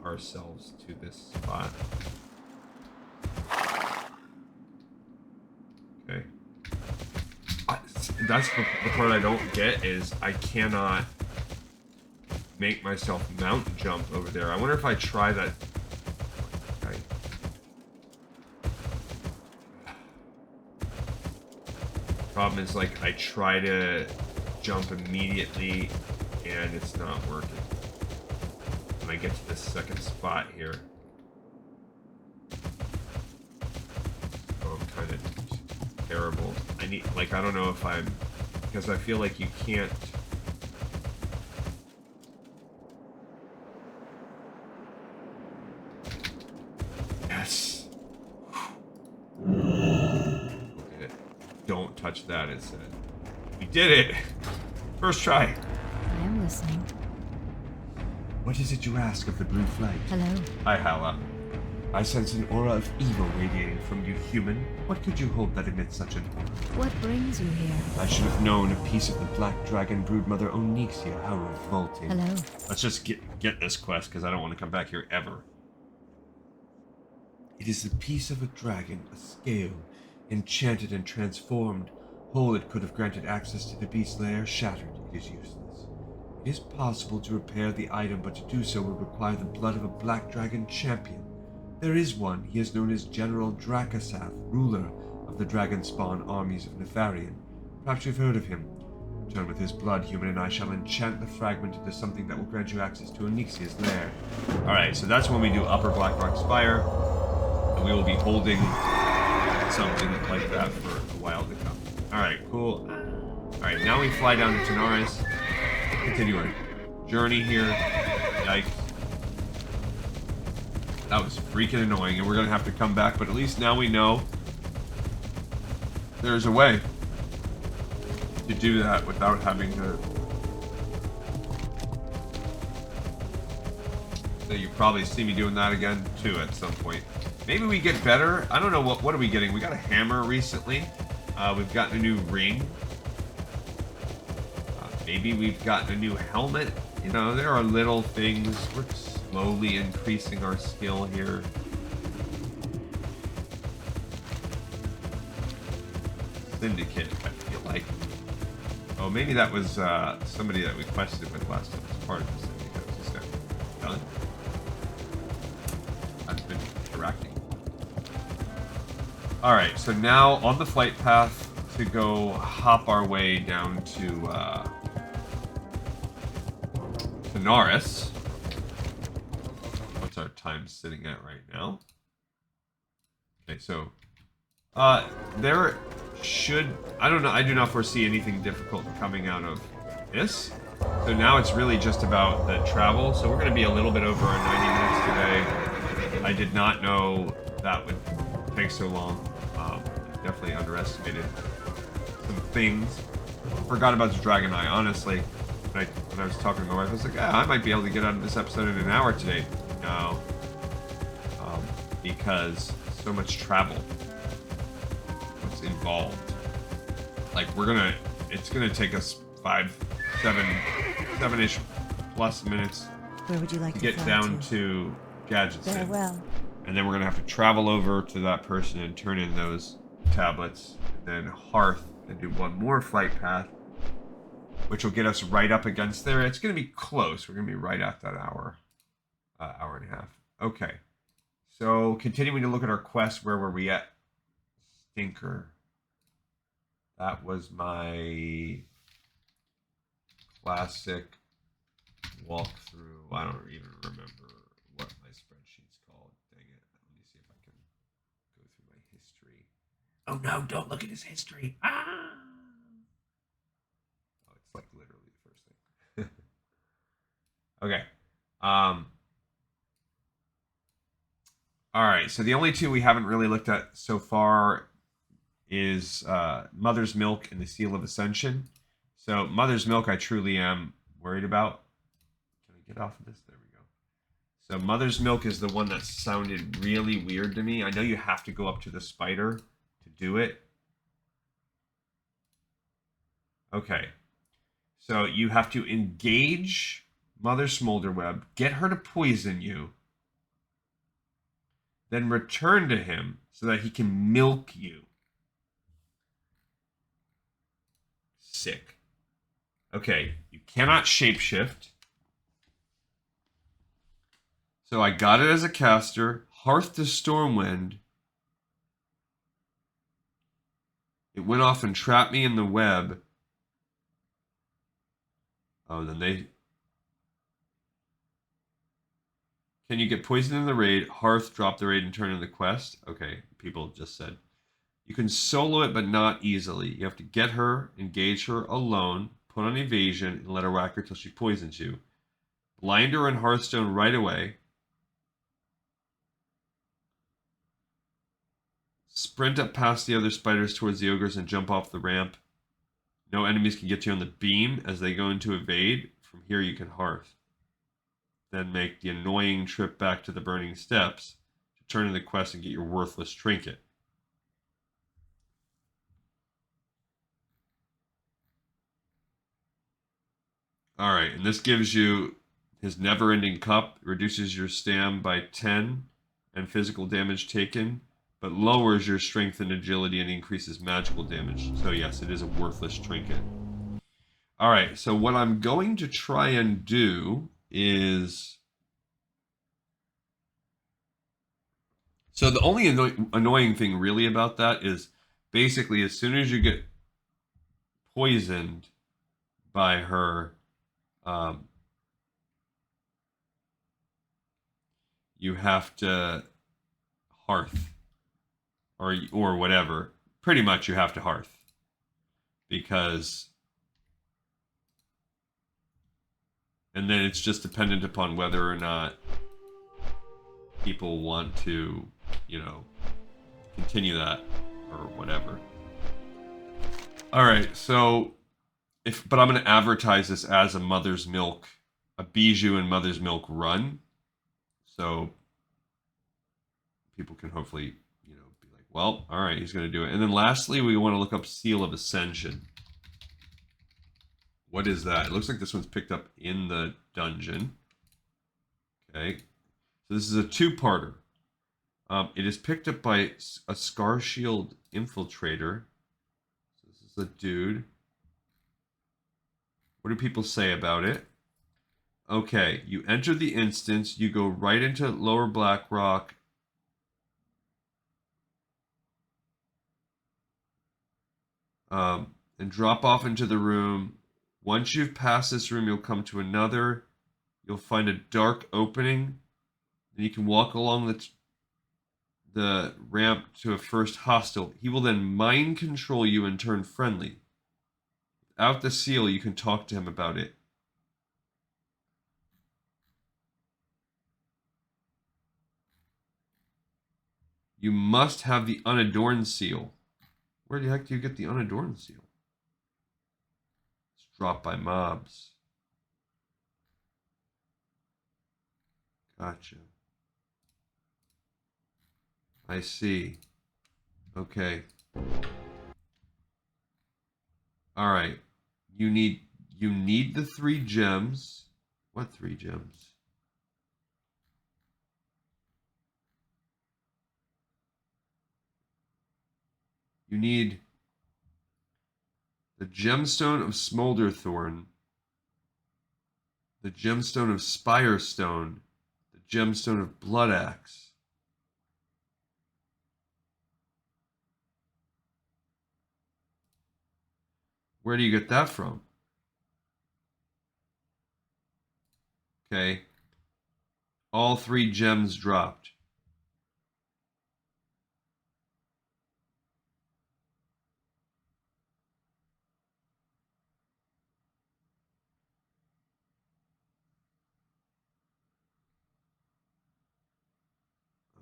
ourselves to this spot. Okay. That's the part I don't get, is I cannot make myself mountain jump over there. I wonder if I try that. Okay. Problem is, like, I try to jump immediately and it's not working. When I get to this second spot here. Oh, I'm kind of terrible. I need, like, I don't know if I'm, because I feel like you can't. Yes. Look at it. Don't touch that, it said. We did it! First try. I am listening. What is it you ask of the blue flight? Hello. Hi, Hala. I sense an aura of evil radiating from you, human. What could you hold that emits such an aura? What brings you here? I should have known a piece of the black dragon broodmother Onyxia. How revolting. Hello. Let's just get this quest, because I don't want to come back here ever. It is the piece of a dragon, a scale, enchanted and transformed. Whole it could have granted access to the beast's lair. Shattered, it is useless. It is possible to repair the item, but to do so would require the blood of a black dragon champion. There is one. He is known as General Drakasath, ruler of the Dragonspawn armies of Nefarian. Perhaps you've heard of him. Return with his blood, human, and I shall enchant the fragment into something that will grant you access to Onyxia's lair. Alright, so that's when we do Upper Blackrock Spire. And we will be holding something like that for a while to come. Alright, cool. Alright, now we fly down to Tanaris. Continue our journey here. Yikes. That was freaking annoying, and we're going to have to come back, but at least now we know there's a way to do that without having to... So you probably see me doing that again, too, at some point. Maybe we get better. I don't know, what are we getting? We got a hammer recently. We've gotten a new ring. Maybe we've gotten a new helmet. You know, there are little things. We're slowly increasing our skill here. Syndicate, I feel like. Oh, maybe that was somebody that we quested with last time as part of the syndicate. Was this guy done? I've been interacting. Alright, so now on the flight path to go hop our way down to Tanaris. What's our time sitting at right now? Okay, so there should, I don't know, I do not foresee anything difficult coming out of this. So now it's really just about the travel. So we're going to be a little bit over our 90 minutes today. I did not know that would take so long. I definitely underestimated some things. Forgot about the Dragon Eye, honestly. When I was talking to my wife, I was like, I might be able to get out of this episode in an hour today. No. Because so much travel. What's involved. Like, it's gonna take us 7-ish plus minutes Where would you like to to get fly down to? to Gadget's Inn. Farewell. And then we're gonna have to travel over to that person and turn in those tablets. And then Hearth and do one more flight path, which will get us right up against there. It's gonna be close. We're gonna be right at that hour and a half. Okay. So continuing to look at our quest, where were we at? Stinker. That was my classic walkthrough. I don't even remember what my spreadsheet's called. Dang it. Let me see if I can go through my history. Oh no, don't look at his history. Ah! Oh, it's like literally the first thing. Okay. Alright, so the only two we haven't really looked at so far is Mother's Milk and the Seal of Ascension. So Mother's Milk I truly am worried about. Can I get off of this? There we go. So Mother's Milk is the one that sounded really weird to me. I know you have to go up to the spider to do it. Okay. So you have to engage Mother Smolderweb, get her to poison you, then return to him so that he can milk you. Sick. Okay, you cannot shapeshift. So I got it as a caster. Hearth to Stormwind. It went off and trapped me in the web. Oh, then they... Can you get poisoned in the raid? Hearth, drop the raid and turn in the quest. Okay, people just said. You can solo it, but not easily. You have to get her, engage her alone, put on evasion, and let her whack her till she poisons you. Blind her in Hearthstone right away. Sprint up past the other spiders towards the ogres and jump off the ramp. No enemies can get to you on the beam as they go into evade. From here you can Hearth. Then make the annoying trip back to the Burning Steps to turn in the quest and get your worthless trinket. Alright, and this gives you his never-ending cup. It reduces your stam by 10 and physical damage taken, but lowers your strength and agility and increases magical damage. So yes, it is a worthless trinket. Alright, so what I'm going to try and do is So the only annoying thing really about that is basically as soon as you get poisoned by her, you have to hearth or whatever. Pretty much you have to hearth because, and then it's just dependent upon whether or not people want to, you know, continue that or whatever. All right, so but I'm going to advertise this as a Mother's Milk, a Bijou and Mother's Milk run. So people can hopefully, you know, be like, well, all right, he's going to do it. And then lastly, we want to look up Seal of Ascension. What is that? It looks like this one's picked up in the dungeon. Okay. So this is a two-parter. It is picked up by a Scar Shield Infiltrator. So this is a dude. What do people say about it? Okay, you enter the instance, you go right into Lower Blackrock. And drop off into the room. Once you've passed this room, you'll come to another. You'll find a dark opening. And you can walk along the ramp to a first hostile. He will then mind control you and turn friendly. Without the seal, you can talk to him about it. You must have the unadorned seal. Where the heck do you get the unadorned seal? It's dropped by mobs. Gotcha. I see. Okay. All right. You need the 3 gems. What 3 gems? You need the gemstone of Smolderthorn, the gemstone of Spirestone, the gemstone of Bloodaxe. Where do you get that from? Okay. All 3 gems dropped.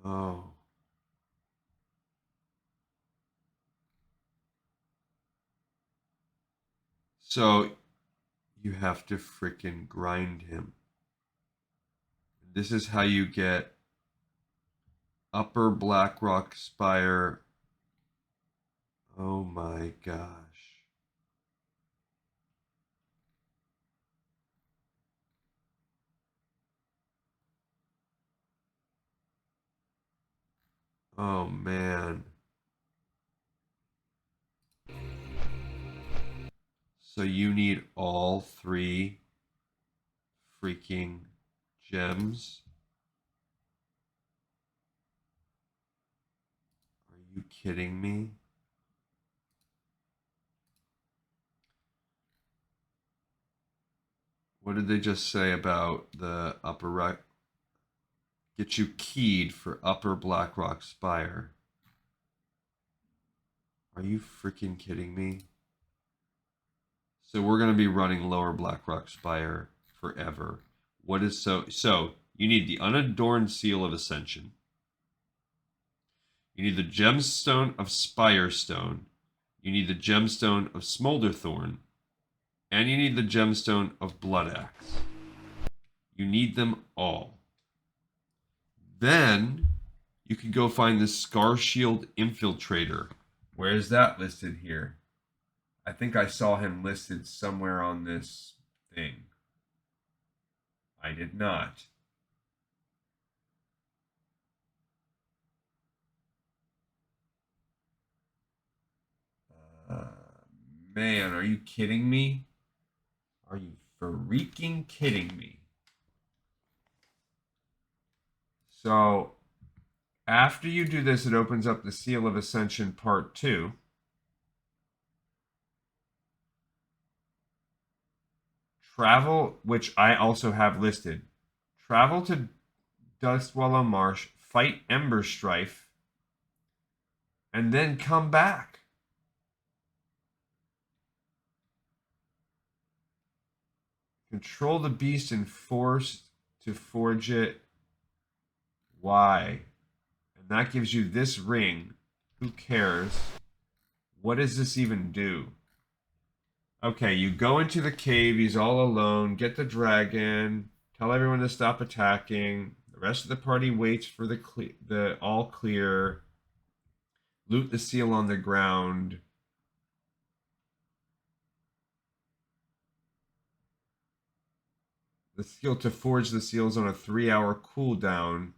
Oh. So you have to frickin' grind him. This is how you get Upper Blackrock Spire. Oh my gosh. Oh man. So you need all 3 freaking gems? Are you kidding me? What did they just say about the upper right? Get you keyed for Upper Blackrock Spire. Are you freaking kidding me? So we're going to be running Lower Blackrock Spire forever. What is so you need the unadorned Seal of Ascension. You need the gemstone of Spirestone. You need the gemstone of Smolderthorn. And you need the gemstone of Bloodaxe. You need them all. Then you can go find the Scar Shield Infiltrator. Where is that listed here? I think I saw him listed somewhere on this thing. I did not. Man, are you kidding me? Are you freaking kidding me? So, After you do this, it opens up the Seal of Ascension Part 2. Travel, which I also have listed. Travel to Dustwallow Marsh, fight Ember Strife, and then come back. Control the beast and force to forge it. Why? And that gives you this ring. Who cares? What does this even do? Okay, you go into the cave. He's all alone. Get the dragon. Tell everyone to stop attacking. The rest of the party waits for the all clear. Loot the seal on the ground. The skill to forge the seals on a 3-hour cooldown.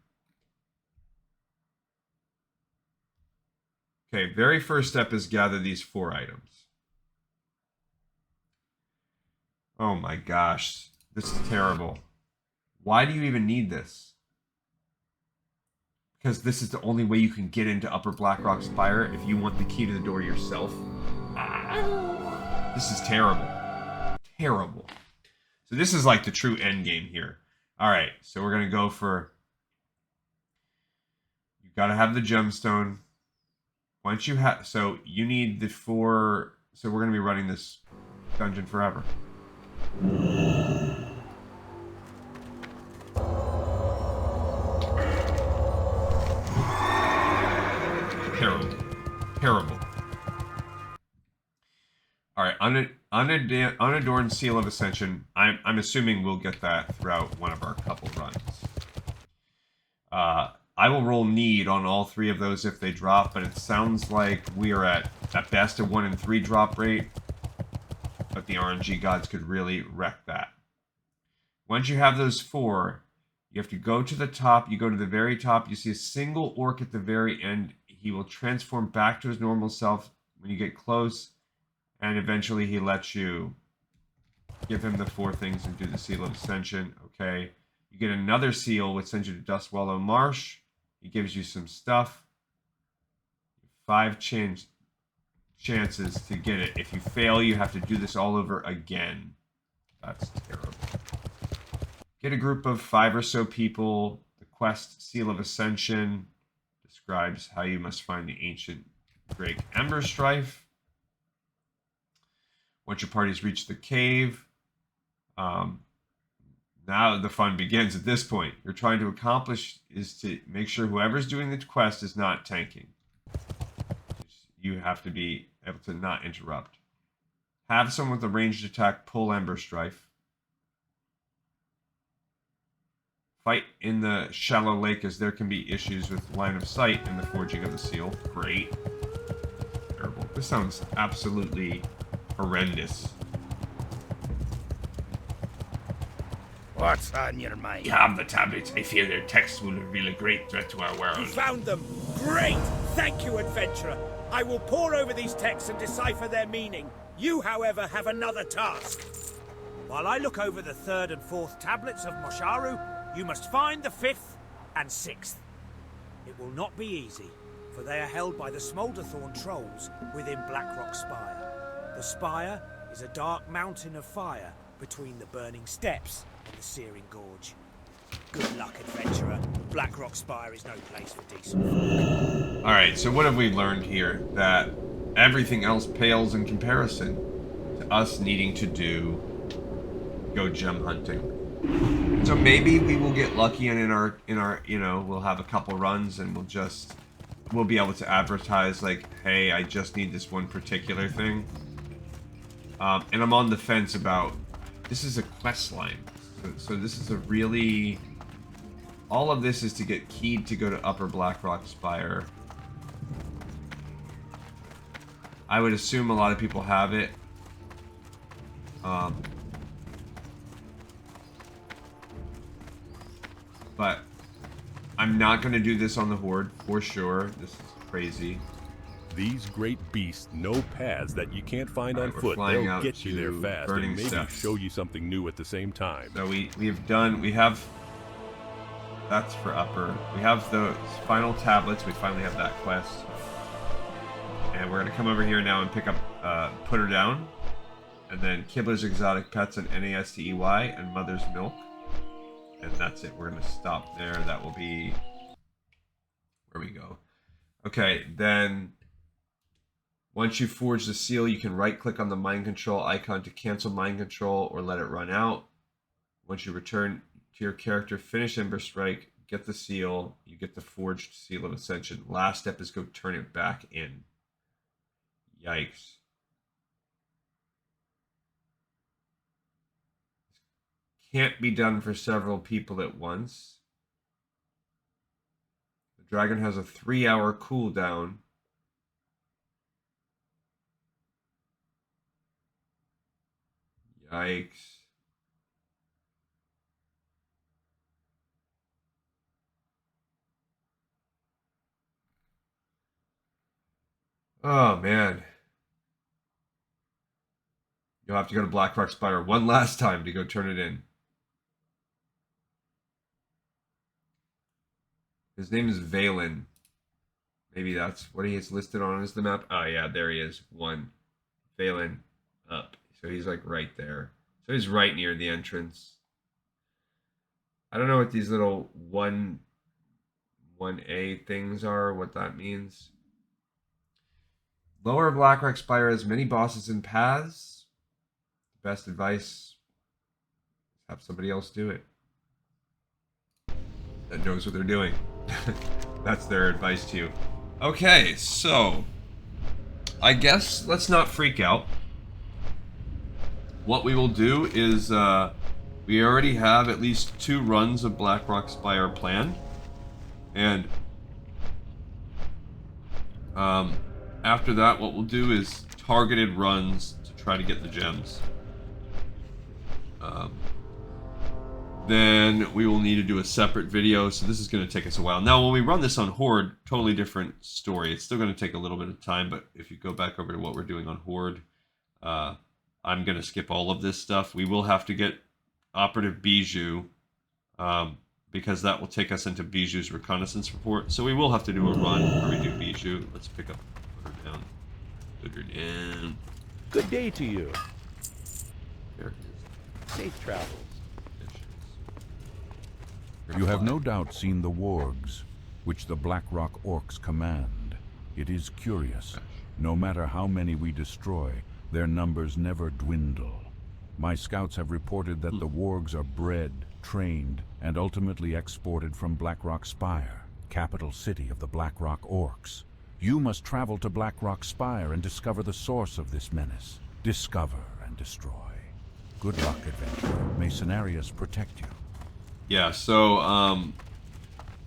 Okay, very first step is gather these 4 items. Oh my gosh, this is terrible. Why do you even need this? Because this is the only way you can get into Upper Blackrock Spire if you want the key to the door yourself. This is terrible. Terrible. So this is like the true end game here. Alright, so we're going to go for... You've got to have the gemstone. Once you have... So you need the 4... So we're going to be running this dungeon forever. Terrible. Terrible. Alright, unadorned Seal of Ascension. I'm assuming we'll get that throughout one of our couple runs. I will roll need on all 3 of those if they drop, but it sounds like we are at best a 1 in 3 drop rate. But the RNG gods could really wreck that. Once you have those 4, you have to go to the top. You go to the very top. You see a single orc at the very end. He will transform back to his normal self when you get close. And eventually he lets you give him the 4 things and do the Seal of Ascension. Okay. You get another seal, which sends you to Dustwallow Marsh. He gives you some stuff. 5 chances to get it. If you fail, you have to do this all over again. That's terrible. Get a group of 5 or so people. The quest Seal of Ascension describes how you must find the ancient Drake Ember Strife. Once your parties reach the cave, now the fun begins at this point. You're trying to accomplish is to make sure whoever's doing the quest is not tanking. You have to be able to not interrupt. Have someone with a ranged attack pull Ember Strife. Fight in the shallow lake as there can be issues with line of sight in the forging of the seal. Great. Terrible. This sounds absolutely horrendous. What's on your mind? You have the tablets. I fear their text will reveal a great threat to our world. You found them! Great! Thank you, adventurer. I will pore over these texts and decipher their meaning. You, however, have another task. While I look over the 3rd and 4th tablets of Mosh'aru, you must find the 5th and 6th. It will not be easy, for they are held by the Smolderthorn trolls within Blackrock Spire. The spire is a dark mountain of fire between the burning steps and the searing gorge. Good luck, adventurer. Blackrock Spire is no place for decent folk. Alright, so what have we learned here? That everything else pales in comparison to us needing to go gem hunting. So maybe we will get lucky and in our we'll have a couple runs and we'll be able to advertise like, hey, I just need this one particular thing. And I'm on the fence about, this is a quest line. So this is a really, all of this is to get keyed to go to Upper Blackrock Spire. I would assume a lot of people have it. But I'm not going to do this on the Horde, for sure. This is crazy. These great beasts know paths that you can't find on we're foot. flying They'll out get you there to fast Burning and maybe Steps. show you something new at the same time. So we have that's for upper. We have the final tablets. We finally have that quest. And we're going to come over here now and pick up, put her down. And then Kibler's Exotic Pets and NASTEY and Mother's Milk. And that's it. We're going to stop there. That will be where we go. Okay, then once you forge the seal, you can right-click on the mind control icon to cancel mind control or let it run out. Once you return to your character, finish Ember Strike, get the seal, you get the forged Seal of Ascension. Last step is go turn it back in. Yikes. Can't be done for several people at once. The dragon has a 3-hour cooldown. Yikes. Oh, man. You'll have to go to Blackrock Spire one last time to go turn it in. His name is Valen. Maybe that's what he is listed on as the map. Oh, yeah, there he is. 1. Valen up. So he's like right there. So he's right near the entrance. I don't know what these little 1A things are, what that means. Lower Blackrock Spire has many bosses and paths. Best advice is have somebody else do it that knows what they're doing. That's their advice to you. Okay, so I guess let's not freak out. What we will do is we already have at least 2 runs of Blackrock Spire planned, and after that what we'll do is targeted runs to try to get the gems. Then we will need to do a separate video, so this is going to take us a while. Now, when we run this on Horde, totally different story. It's still going to take a little bit of time, but if you go back over to what we're doing on Horde, I'm going to skip all of this stuff. We will have to get Operative Bijou, because that will take us into Bijou's reconnaissance report. So we will have to do a run where we do Bijou. Let's pick up, put her down. Put her down. Good day to you. There it is. Safe travels. There You have no doubt seen the wargs, which the Blackrock orcs command. It is curious. No matter how many we destroy, their numbers never dwindle. My scouts have reported that the wargs are bred, trained, and ultimately exported from Blackrock Spire, capital city of the Blackrock orcs. You must travel to Blackrock Spire and discover the source of this menace. Discover and destroy. Good luck, adventurer. May Tanaris protect you. Yeah, so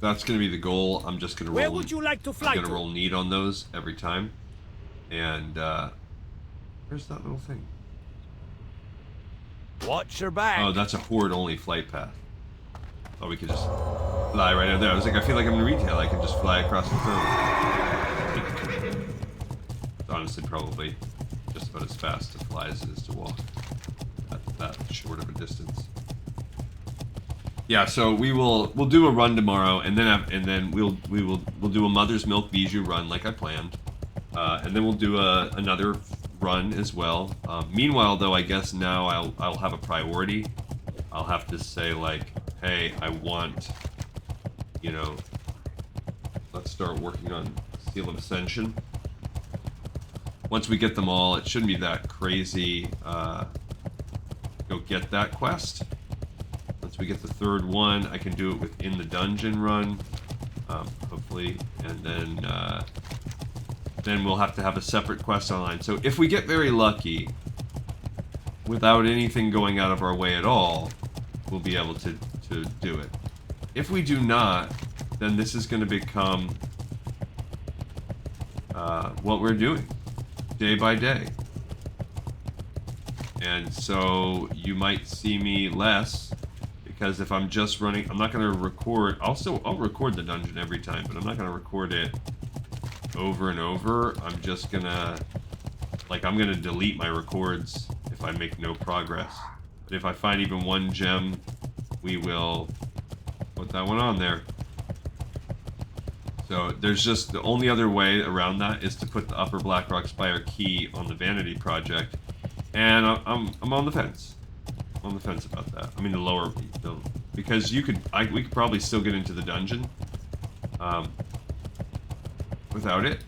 that's going to be the goal. I'm just going to roll. Where would you like to fly I'm going to? to roll need on those every time. And where's that little thing? Watch your back. Oh, that's a Horde only flight path. Oh, we could just fly right over there. I was like, I feel like I'm in retail. I could just fly across the room. It's honestly probably just about as fast to fly as it is to walk. That short of a distance. Yeah, so we'll do a run tomorrow, and then we'll do a Mother's Milk Bijou run like I planned, and then we'll do another run as well. Meanwhile, though, I guess now I'll have a priority. I'll have to say like, hey, I want, you know, let's start working on Seal of Ascension. Once we get them all, it shouldn't be that crazy. Go get that quest. Once we get the 3rd one, I can do it within the dungeon run, hopefully, and then we'll have to have a separate quest online. So if we get very lucky, without anything going out of our way at all, we'll be able to do it. If we do not, then this is going to become what we're doing, day by day. And so you might see me less, because if I'm just running, I'm not going to record. I'll record the dungeon every time, but I'm not going to record it over and over. I'm just going to, like, I'm going to delete my records if I make no progress. But if I find even one gem, we will, what put that one on there. So there's just the only other way around that is to put the Upper Blackrock Spire key on the Vanity Project, and I'm on the fence. I'm on the fence about that. I mean the lower, because we could probably still get into the dungeon without it.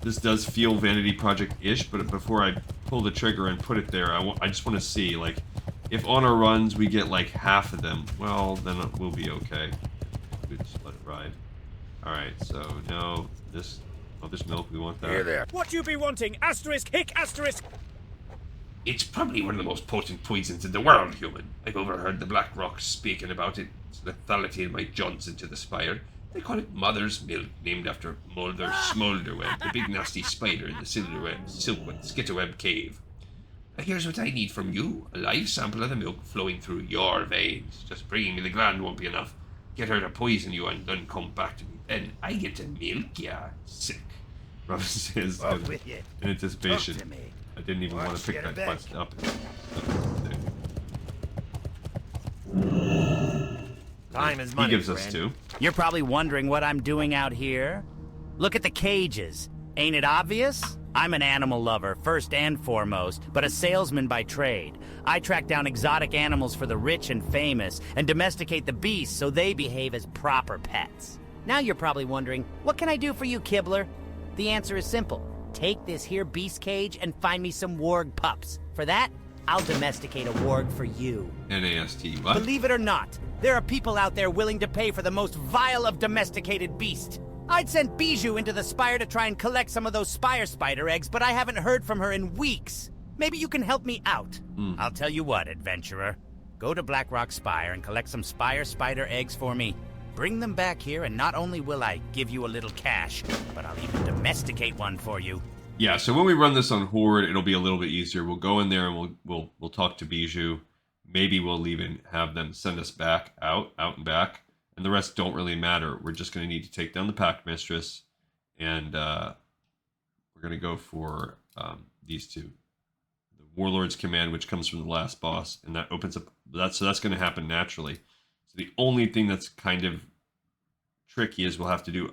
This does feel Vanity Project-ish, but before I pull the trigger and put it there, I just want to see, like, if on our runs we get like half of them, well then we'll be okay. We just let it ride. Alright, so no, this milk, we want that. Here there. What you be wanting? Asterisk, hic, asterisk. It's probably one of the most potent poisons in the world, human. I've overheard the Blackrock speaking about its lethality in my jaunts into the spire. They call it Mother's Milk, named after Mulder Smolderweb, the big nasty spider in the Silkweb Skitterweb cave. Now here's what I need from you. A live sample of the milk flowing through your veins. Just bringing me the gland won't be enough. Get her to poison you and then come back to me. Then I get to milk ya. Sick. Rob says Off with you. in anticipation. Talk to me. I didn't even want to pick Get that it back. quest up. Time is He money, gives us friend. 2. You're probably wondering what I'm doing out here. Look at the cages. Ain't it obvious? I'm an animal lover, first and foremost, but a salesman by trade. I track down exotic animals for the rich and famous, and domesticate the beasts so they behave as proper pets. Now you're probably wondering, what can I do for you, Kibbler? The answer is simple. Take this here beast cage and find me some warg pups. For that, I'll domesticate a warg for you. NAST, what? Believe it or not, there are people out there willing to pay for the most vile of domesticated beasts. I'd sent Bijou into the Spire to try and collect some of those Spire spider eggs, but I haven't heard from her in weeks. Maybe you can help me out. I'll tell you what, adventurer. Go to Blackrock Spire and collect some Spire spider eggs for me. Bring them back here, and not only will I give you a little cash, but I'll even domesticate one for you. Yeah, so when we run this on Horde, it'll be a little bit easier. We'll go in there and we'll talk to Bijou. Maybe we'll even have them send us back out and back. And the rest don't really matter. We're just going to need to take down the Pack Mistress, and we're going to go for these two. The Warlord's Command, which comes from the last boss, and that opens up so that's going to happen naturally. So the only thing that's kind of tricky is we'll have to do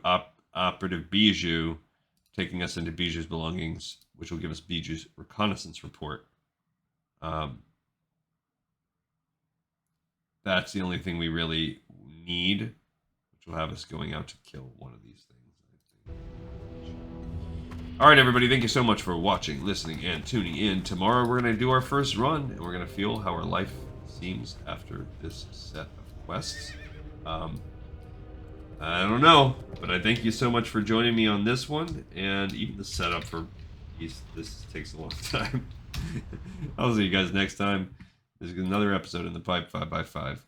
Operative Bijou, taking us into Bijou's belongings, which will give us Bijou's reconnaissance report. That's the only thing we really need, which will have us going out to kill one of these things. All right, everybody, thank you so much for watching, listening, and tuning in. Tomorrow we're going to do our first run, and we're going to feel how our life seems after this set of quests. I don't know, but I thank you so much for joining me on this one, and even the setup for these, this takes a long time. I'll see you guys next time. There's another episode in the Pipe 5x5.